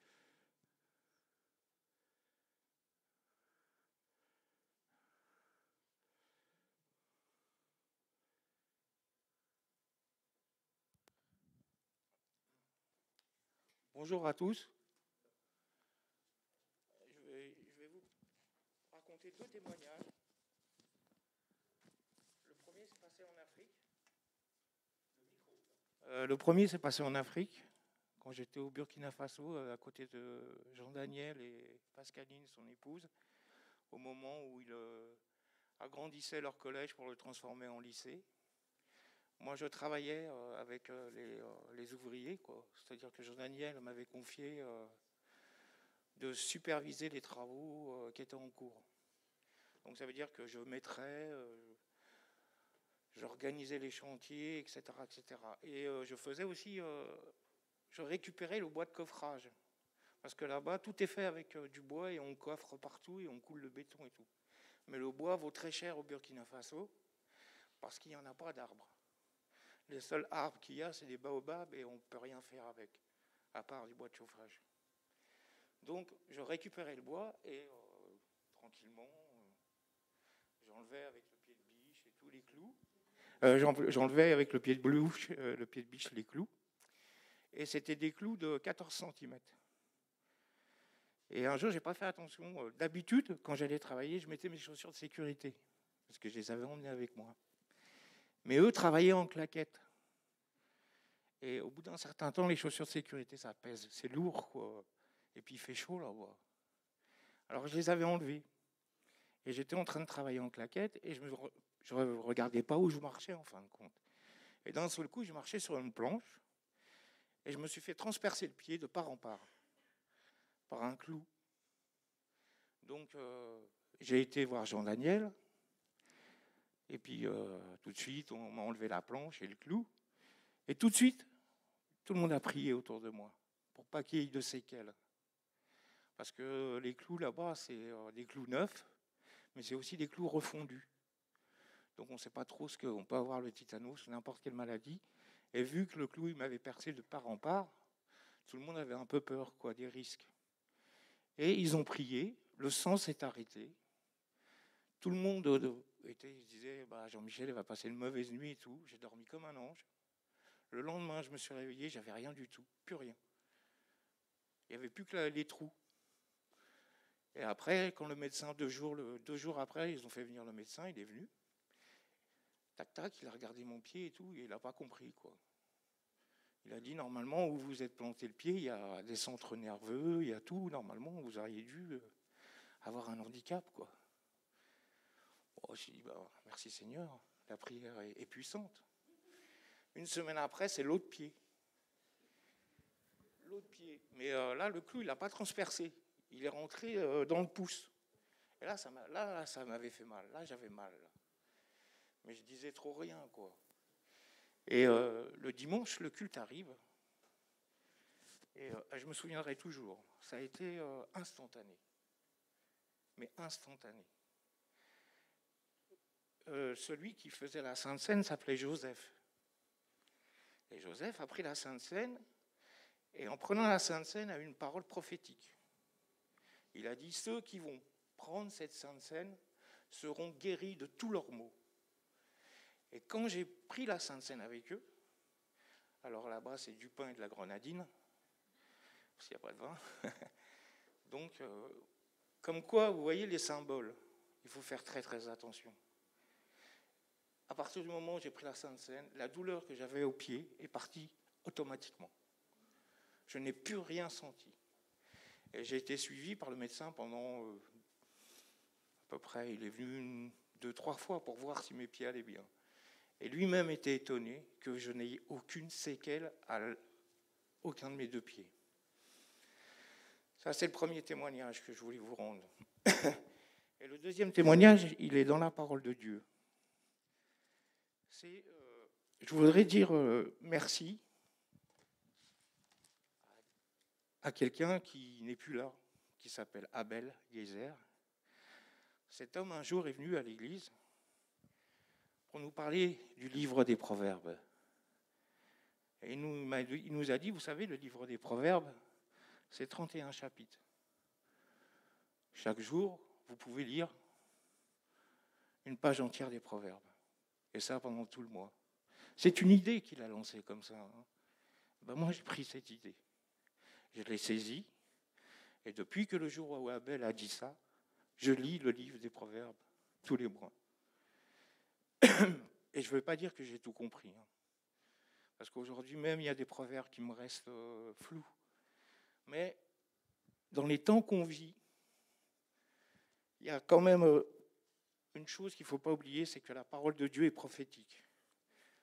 Bonjour à tous. Je vais vous raconter 2 témoignages. Le premier s'est passé en Afrique. Quand j'étais au Burkina Faso, à côté de Jean-Daniel et Pascaline, son épouse, au moment où ils agrandissaient leur collège pour le transformer en lycée. Moi, je travaillais avec les ouvriers, quoi. C'est-à-dire que Jean-Daniel m'avait confié de superviser les travaux qui étaient en cours. Donc, ça veut dire que je mettrais, j'organisais les chantiers, etc., etc. Et je faisais aussi, je récupérais le bois de coffrage. Parce que là-bas, tout est fait avec du bois et on coffre partout et on coule le béton et tout. Mais le bois vaut très cher au Burkina Faso parce qu'il n'y en a pas d'arbres. Les seuls arbres qu'il y a, c'est des baobabs et on ne peut rien faire avec, à part du bois de chauffage. Donc, je récupérais le bois et tranquillement, j'enlevais avec le pied de biche et tous les clous. J'enlevais avec le pied de biche les clous. Et c'était des clous de 14 cm. Et un jour, je n'ai pas fait attention. D'habitude, quand j'allais travailler, je mettais mes chaussures de sécurité, parce que je les avais emmenées avec moi. Mais eux travaillaient en claquettes. Et au bout d'un certain temps, les chaussures de sécurité, ça pèse. C'est lourd, quoi. Et puis, il fait chaud, là-bas. Alors, je les avais enlevés. Et j'étais en train de travailler en claquettes et je ne regardais pas où je marchais, en fin de compte. Et d'un seul coup, je marchais sur une planche et je me suis fait transpercer le pied de part en part par un clou. Donc, j'ai été voir Jean-Daniel. Et puis, tout de suite, on m'a enlevé la planche et le clou. Et tout de suite, tout le monde a prié autour de moi pour pas qu'il y ait de séquelles. Parce que les clous là-bas, c'est des clous neufs, mais c'est aussi des clous refondus. Donc, on ne sait pas trop ce qu'on peut avoir le tétanos, n'importe quelle maladie. Et vu que le clou, il m'avait percé de part en part, tout le monde avait un peu peur, quoi, des risques. Et ils ont prié, le sang s'est arrêté. Tout le monde disait, Jean-Michel, il va passer une mauvaise nuit et tout. J'ai dormi comme un ange. Le lendemain, je me suis réveillé, j'avais rien du tout, plus rien. Il n'y avait plus que les trous. Et après, quand le médecin, 2 jours après, ils ont fait venir le médecin, il est venu. Tac, tac, il a regardé mon pied et tout, et il n'a pas compris, quoi. Il a dit, normalement, où vous êtes planté le pied, il y a des centres nerveux, il y a tout. Normalement, vous auriez dû avoir un handicap, quoi. Bon, j'ai dit, merci Seigneur, la prière est puissante. Une semaine après, c'est l'autre pied. Mais là, le clou, il n'a pas transpercé. Il est rentré dans le pouce. Et là, ça m'avait fait mal. Là, j'avais mal. Là. Mais je disais trop rien, quoi. Et le dimanche, le culte arrive. Et je me souviendrai toujours. Ça a été instantané. Mais instantané. Celui qui faisait la Sainte Seine s'appelait Joseph. Et Joseph a pris la Sainte Seine, et en prenant la Sainte Seine, a eu une parole prophétique. Il a dit, ceux qui vont prendre cette Sainte Seine seront guéris de tous leurs maux. Et quand j'ai pris la Sainte Seine avec eux, alors là-bas c'est du pain et de la grenadine, parce qu'il n'y a pas de vin. Donc, comme quoi, vous voyez les symboles, il faut faire très très attention. À partir du moment où j'ai pris la Sainte Seine, la douleur que j'avais au pied est partie automatiquement. Je n'ai plus rien senti. Et j'ai été suivi par le médecin pendant à peu près, il est venu 2-3 fois pour voir si mes pieds allaient bien. Et lui-même était étonné que je n'ai aucune séquelle à aucun de mes 2 pieds. Ça, c'est le premier témoignage que je voulais vous rendre. Et le deuxième témoignage, il est dans la parole de Dieu. je voudrais dire merci à quelqu'un qui n'est plus là, qui s'appelle Abel Geyser. Cet homme, un jour, est venu à l'église pour nous parler du livre des Proverbes. Et il nous a dit, vous savez, le livre des Proverbes, c'est 31 chapitres. Chaque jour, vous pouvez lire une page entière des Proverbes. Et ça pendant tout le mois. C'est une idée qu'il a lancée comme ça. Ben moi, j'ai pris cette idée. Je l'ai saisie. Et depuis que le jour où Abel a dit ça, je lis le livre des Proverbes tous les mois. Et je ne veux pas dire que j'ai tout compris. Parce qu'aujourd'hui même, il y a des proverbes qui me restent flous. Mais dans les temps qu'on vit, il y a quand même une chose qu'il ne faut pas oublier, c'est que la parole de Dieu est prophétique.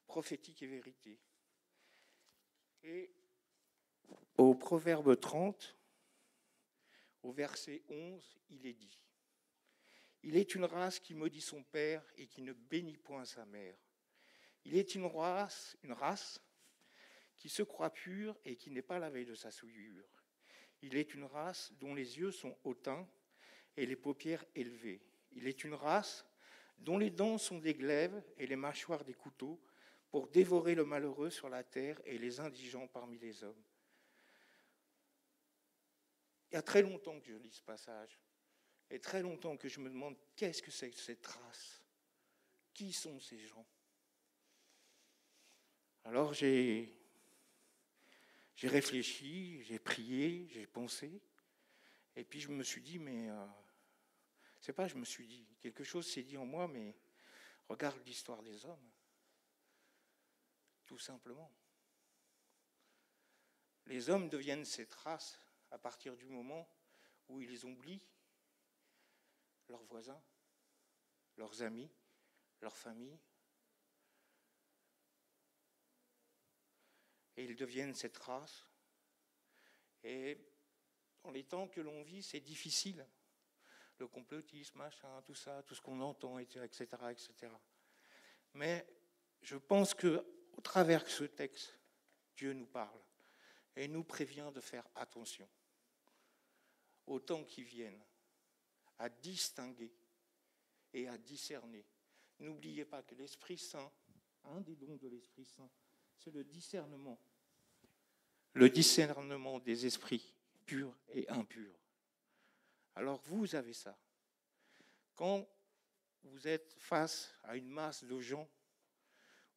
Prophétique et vérité. Et au Proverbe 30, au verset 11, il est dit « Il est une race qui maudit son père et qui ne bénit point sa mère. Il est une race qui se croit pure et qui n'est pas lavée de sa souillure. Il est une race dont les yeux sont hautains et les paupières élevées. Il est une race dont les dents sont des glaives et les mâchoires des couteaux pour dévorer le malheureux sur la terre et les indigents parmi les hommes. » Il y a très longtemps que je lis ce passage et très longtemps que je me demande qu'est-ce que c'est que cette race ? Qui sont ces gens ? Alors j'ai réfléchi, j'ai prié, j'ai pensé, et puis je me suis dit, mais c'est pas je me suis dit, quelque chose s'est dit en moi, mais regarde l'histoire des hommes, tout simplement. Les hommes deviennent cette race à partir du moment où ils oublient leurs voisins, leurs amis, leur famille. Et ils deviennent cette race. Et dans les temps que l'on vit, c'est difficile. Le complotisme, machin, tout ça, tout ce qu'on entend, etc., etc. Mais je pense qu'au travers de ce texte, Dieu nous parle et nous prévient de faire attention aux temps qui viennent, à distinguer et à discerner. N'oubliez pas que l'Esprit Saint, un des dons de l'Esprit Saint, c'est le discernement des esprits purs et impurs. Alors vous avez ça. Quand vous êtes face à une masse de gens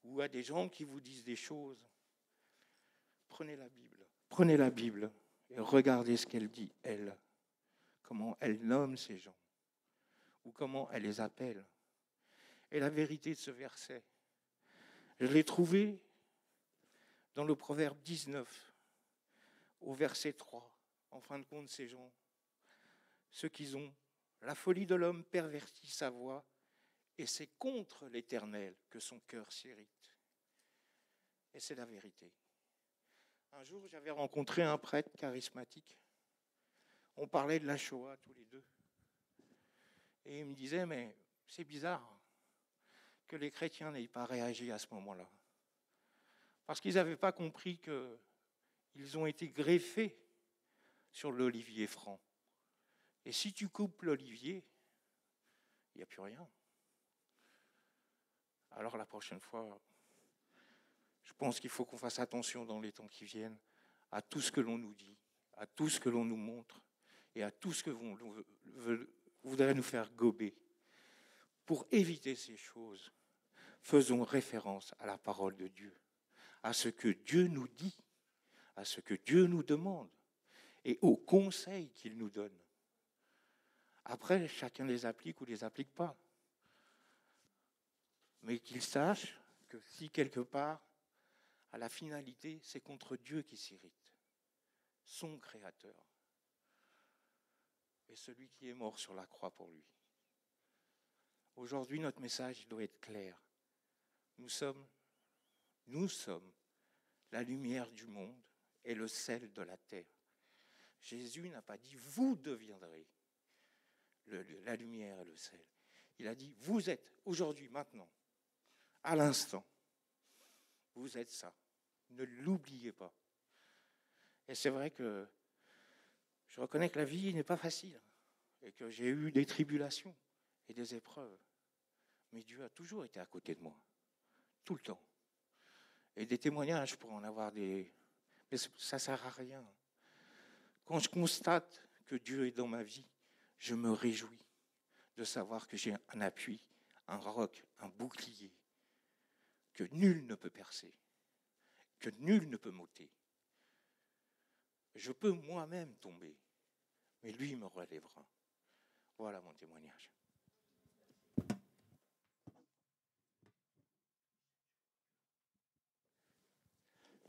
ou à des gens qui vous disent des choses, prenez la Bible et regardez ce qu'elle dit, elle. Comment elle nomme ces gens, ou comment elle les appelle. Et la vérité de ce verset, je l'ai trouvé dans le Proverbe 19, au verset 3. En fin de compte, ces gens, ceux qui ont la folie de l'homme pervertit sa voix, et c'est contre l'Éternel que son cœur s'irrite. Et c'est la vérité. Un jour, j'avais rencontré un prêtre charismatique. On parlait de la Shoah tous les deux. Et il me disait, mais c'est bizarre que les chrétiens n'aient pas réagi à ce moment-là. Parce qu'ils n'avaient pas compris qu'ils ont été greffés sur l'olivier franc. Et si tu coupes l'olivier, il n'y a plus rien. Alors la prochaine fois, je pense qu'il faut qu'on fasse attention dans les temps qui viennent à tout ce que l'on nous dit, à tout ce que l'on nous montre, et à tout ce que vous voudrez nous faire gober. Pour éviter ces choses, faisons référence à la parole de Dieu, à ce que Dieu nous dit, à ce que Dieu nous demande, et aux conseils qu'il nous donne. Après, chacun les applique ou les applique pas. Mais qu'il sache que si quelque part, à la finalité, c'est contre Dieu qui s'irrite, son Créateur, et celui qui est mort sur la croix pour lui. Aujourd'hui, notre message doit être clair. Nous sommes la lumière du monde et le sel de la terre. Jésus n'a pas dit « vous deviendrez la lumière et le sel ». Il a dit « vous êtes aujourd'hui, maintenant, à l'instant, Vous êtes ça. Ne l'oubliez pas. Et c'est vrai que je reconnais que la vie n'est pas facile et que j'ai eu des tribulations et des épreuves. Mais Dieu a toujours été à côté de moi, tout le temps. Et des témoignages pour en avoir des... Mais ça ne sert à rien. Quand je constate que Dieu est dans ma vie, je me réjouis de savoir que j'ai un appui, un roc, un bouclier, que nul ne peut percer, que nul ne peut m'ôter. Je peux moi-même tomber, mais lui me relèvera. Voilà mon témoignage.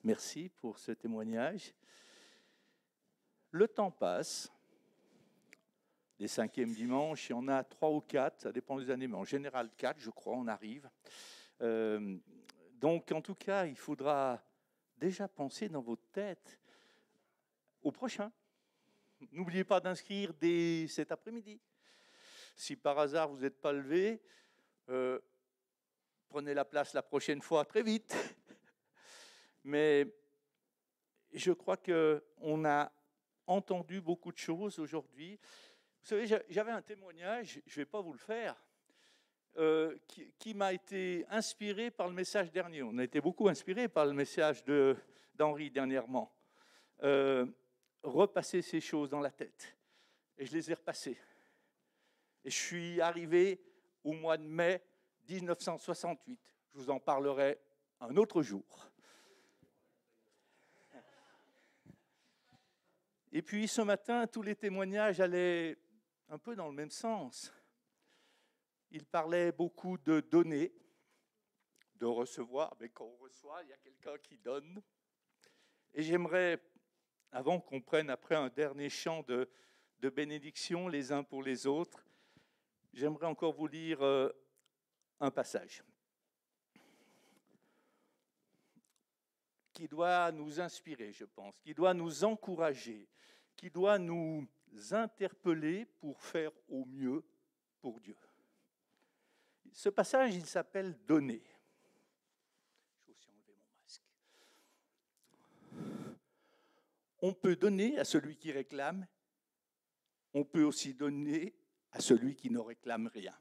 Merci pour ce témoignage. Le temps passe. Les 5e dimanches, il y en a 3 ou 4, ça dépend des années, mais en général 4, je crois, on arrive. Donc, en tout cas, il faudra déjà penser dans votre tête au prochain. N'oubliez pas d'inscrire dès cet après-midi. Si par hasard vous n'êtes pas levé, prenez la place la prochaine fois très vite. Mais je crois qu'on a entendu beaucoup de choses aujourd'hui. Vous savez, j'avais un témoignage, je ne vais pas vous le faire, qui m'a été inspiré par le message dernier. On a été beaucoup inspiré par le message d'Henri dernièrement. Repasser ces choses dans la tête. Et je les ai repassées. Et je suis arrivé au mois de mai 1968. Je vous en parlerai un autre jour. Et puis ce matin, tous les témoignages allaient un peu dans le même sens. Ils parlaient beaucoup de donner, de recevoir, mais quand on reçoit, il y a quelqu'un qui donne. Et j'aimerais, avant qu'on prenne après un dernier chant de bénédiction les uns pour les autres, j'aimerais encore vous lire un passage qui doit nous inspirer, je pense, qui doit nous encourager, qui doit nous interpeller pour faire au mieux pour Dieu. Ce passage, il s'appelle « Donner ». Je vais aussi enlever mon masque. On peut donner à celui qui réclame, on peut aussi donner à celui qui ne réclame rien.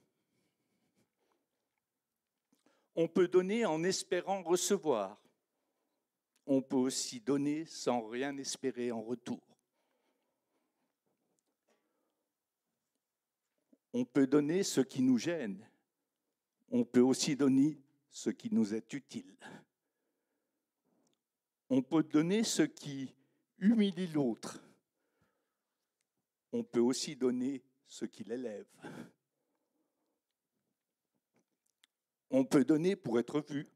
On peut donner en espérant recevoir. On peut aussi donner sans rien espérer en retour. On peut donner ce qui nous gêne. On peut aussi donner ce qui nous est utile. On peut donner ce qui humilie l'autre. On peut aussi donner ce qui l'élève. On peut donner pour être vu.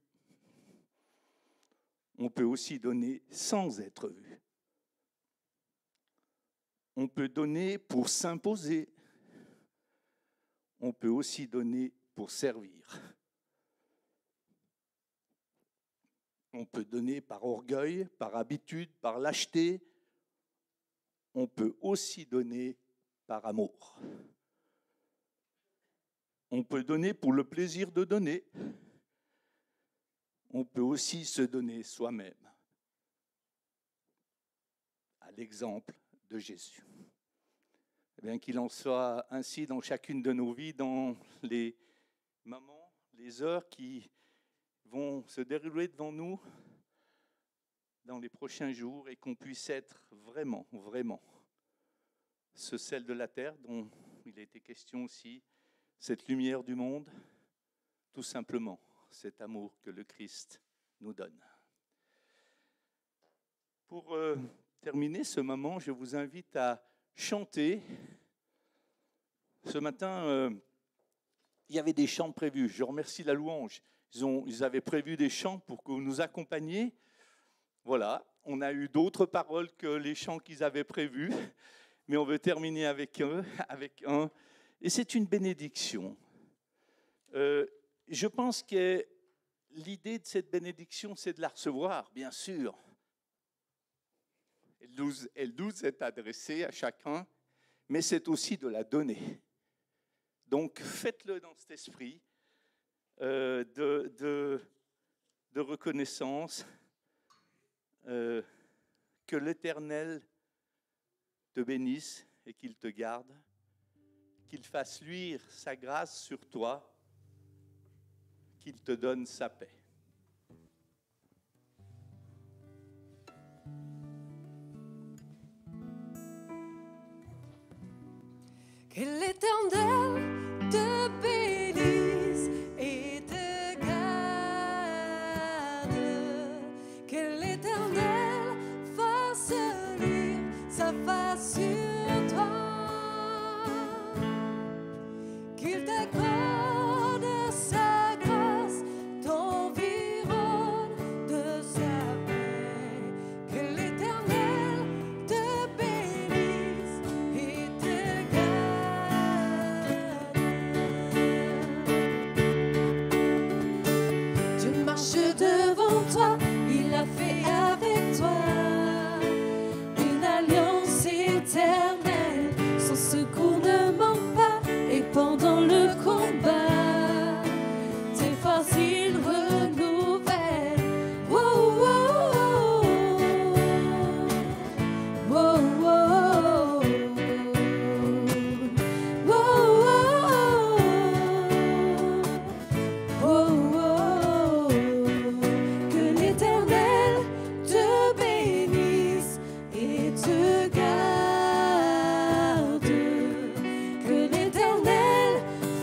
On peut aussi donner sans être vu. On peut donner pour s'imposer. On peut aussi donner pour servir. On peut donner par orgueil, par habitude, par lâcheté. On peut aussi donner par amour. On peut donner pour le plaisir de donner. On peut aussi se donner soi-même, à l'exemple de Jésus. Eh bien, qu'il en soit ainsi dans chacune de nos vies, dans les moments, les heures qui vont se dérouler devant nous dans les prochains jours, et qu'on puisse être vraiment, vraiment ce sel de la terre dont il a été question aussi, cette lumière du monde, tout simplement cet amour que le Christ nous donne. Pour terminer ce moment, je vous invite à chanter. Ce matin, il y avait des chants prévus. Je remercie la louange. Ils avaient prévu des chants pour que vous nous accompagniez. Voilà, on a eu d'autres paroles que les chants qu'ils avaient prévus, mais on veut terminer avec un. Et c'est une bénédiction. Je pense que l'idée de cette bénédiction, c'est de la recevoir, bien sûr. Elle nous est adressée à chacun, mais c'est aussi de la donner. Donc, faites-le dans cet esprit de de reconnaissance. Que l'Éternel te bénisse et qu'il te garde, qu'il fasse luire sa grâce sur toi, qu'il te donne sa paix. Que l'Éternel te bénisse et te garde. Que l'Éternel fasse luire sa face sur toi. Qu'il t'accorde sa grâce, t'environne de sa paix. Que l'Éternel te bénisse et te garde. Dieu marche devant toi, il a fait avec toi une alliance éternelle. Son secours ne manque pas et pendant le combat, tes forces il renouvelle. Oh, oh, oh, oh, oh, oh, oh, oh. Que l'Éternel te bénisse et te garde. Que l'Éternel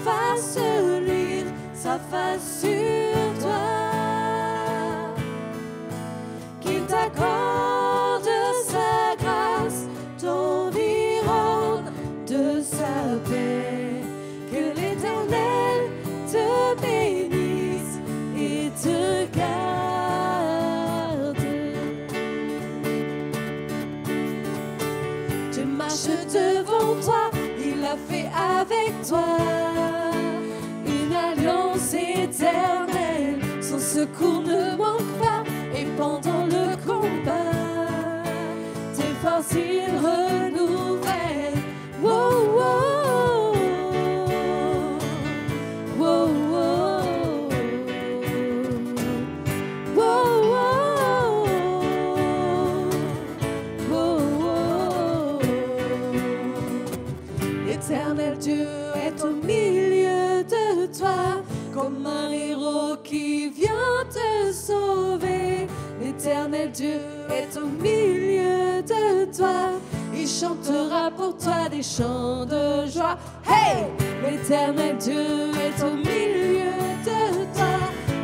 fasse luire sa face sur toi. Qu'il t'accorde sa grâce, t'environne de sa paix. Que l'Éternel te bénisse et te garde. Dieu marche devant toi, il a fait avec toi une alliance éternelle. Son secours ne manque pas et pendant le combat, tes forces il renouvelle. Oh, oh, oh, oh, oh, oh, oh, oh. L'Éternel Dieu est au milieu de toi, comme un héros qui vient te sauver. L'Éternel Dieu est au milieu de toi, il chantera pour toi des chants de joie. Hey! L'Éternel Dieu est au milieu de toi,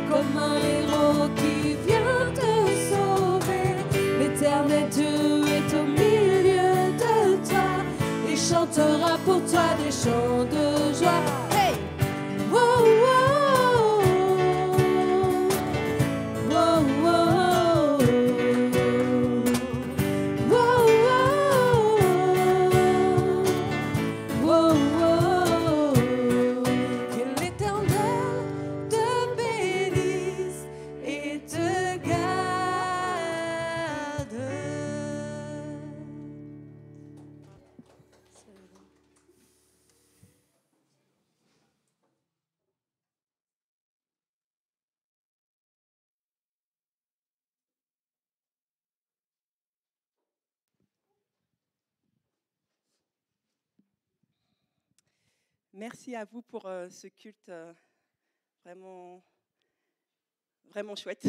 comme un héros qui vient te sauver. L'Éternel Dieu est au milieu de toi, il chantera pour toi des chants de joie. Hey! Oh, oh, oh, oh, oh, oh, oh, oh, oh. Que l'Éternel te bénisse et te garde. Merci à vous pour ce culte vraiment, vraiment chouette.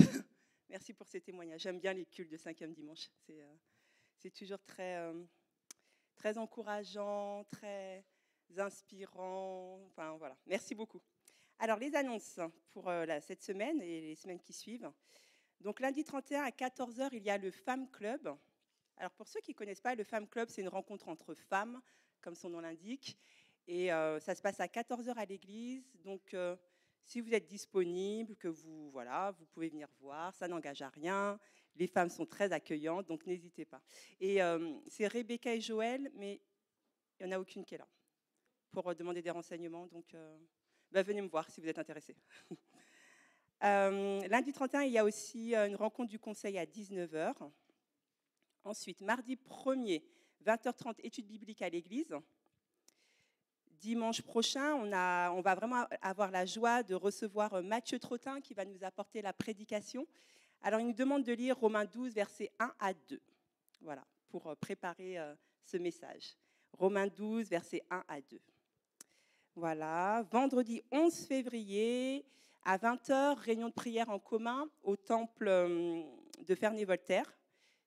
Merci pour ces témoignages. J'aime bien les cultes de 5e dimanche. C'est toujours très, très encourageant, très inspirant. Enfin, voilà. Merci beaucoup. Alors, les annonces pour cette semaine et les semaines qui suivent. Donc, lundi 31 à 14h, il y a le Femmes Club. Alors, pour ceux qui ne connaissent pas, le Femmes Club, c'est une rencontre entre femmes, comme son nom l'indique. Et ça se passe à 14h à l'église. Donc, si vous êtes disponible, que vous pouvez venir voir. Ça n'engage à rien. Les femmes sont très accueillantes, donc n'hésitez pas. Et c'est Rebecca et Joël, mais il n'y en a aucune qui est là pour demander des renseignements. Donc, venez me voir si vous êtes intéressés. Lundi 31, il y a aussi une rencontre du conseil à 19h. Ensuite, mardi 1er, 20h30, études bibliques à l'église. dimanche prochain, on va vraiment avoir la joie de recevoir Mathieu Trottin qui va nous apporter la prédication. Alors, il nous demande de lire Romains 12, versets 1 à 2. Voilà, pour préparer ce message. Romains 12, versets 1 à 2. Voilà, vendredi 11 février, à 20h, réunion de prière en commun au temple de Ferney-Voltaire.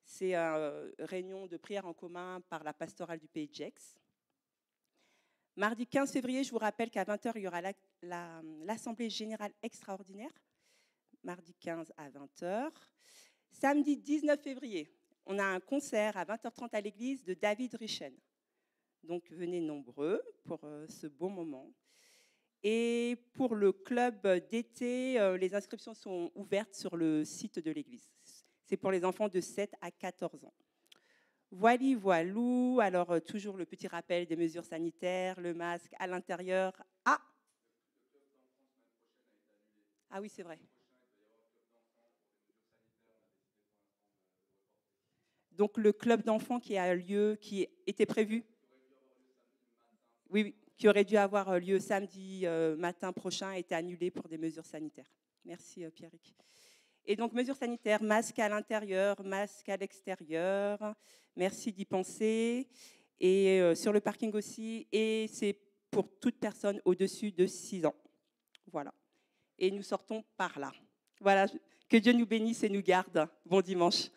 C'est une réunion de prière en commun par la pastorale du Pays de Gex. Mardi 15 février, je vous rappelle qu'à 20h, il y aura l'Assemblée générale extraordinaire. Mardi 15 à 20h. Samedi 19 février, on a un concert à 20h30 à l'église de David Richen. Donc, venez nombreux pour ce beau moment. Et pour le club d'été, les inscriptions sont ouvertes sur le site de l'église. C'est pour les enfants de 7 à 14 ans. Voilou. Alors, toujours le petit rappel des mesures sanitaires, le masque à l'intérieur. Ah oui, c'est vrai. Donc, le club d'enfants qui était prévu. Oui, qui aurait dû avoir lieu samedi matin prochain a été annulé pour des mesures sanitaires. Merci, Pierrick. Et donc, mesures sanitaires, masque à l'intérieur, masque à l'extérieur. Merci d'y penser. Et sur le parking aussi. Et c'est pour toute personne au-dessus de 6 ans. Voilà. Et nous sortons par là. Voilà. Que Dieu nous bénisse et nous garde. Bon dimanche.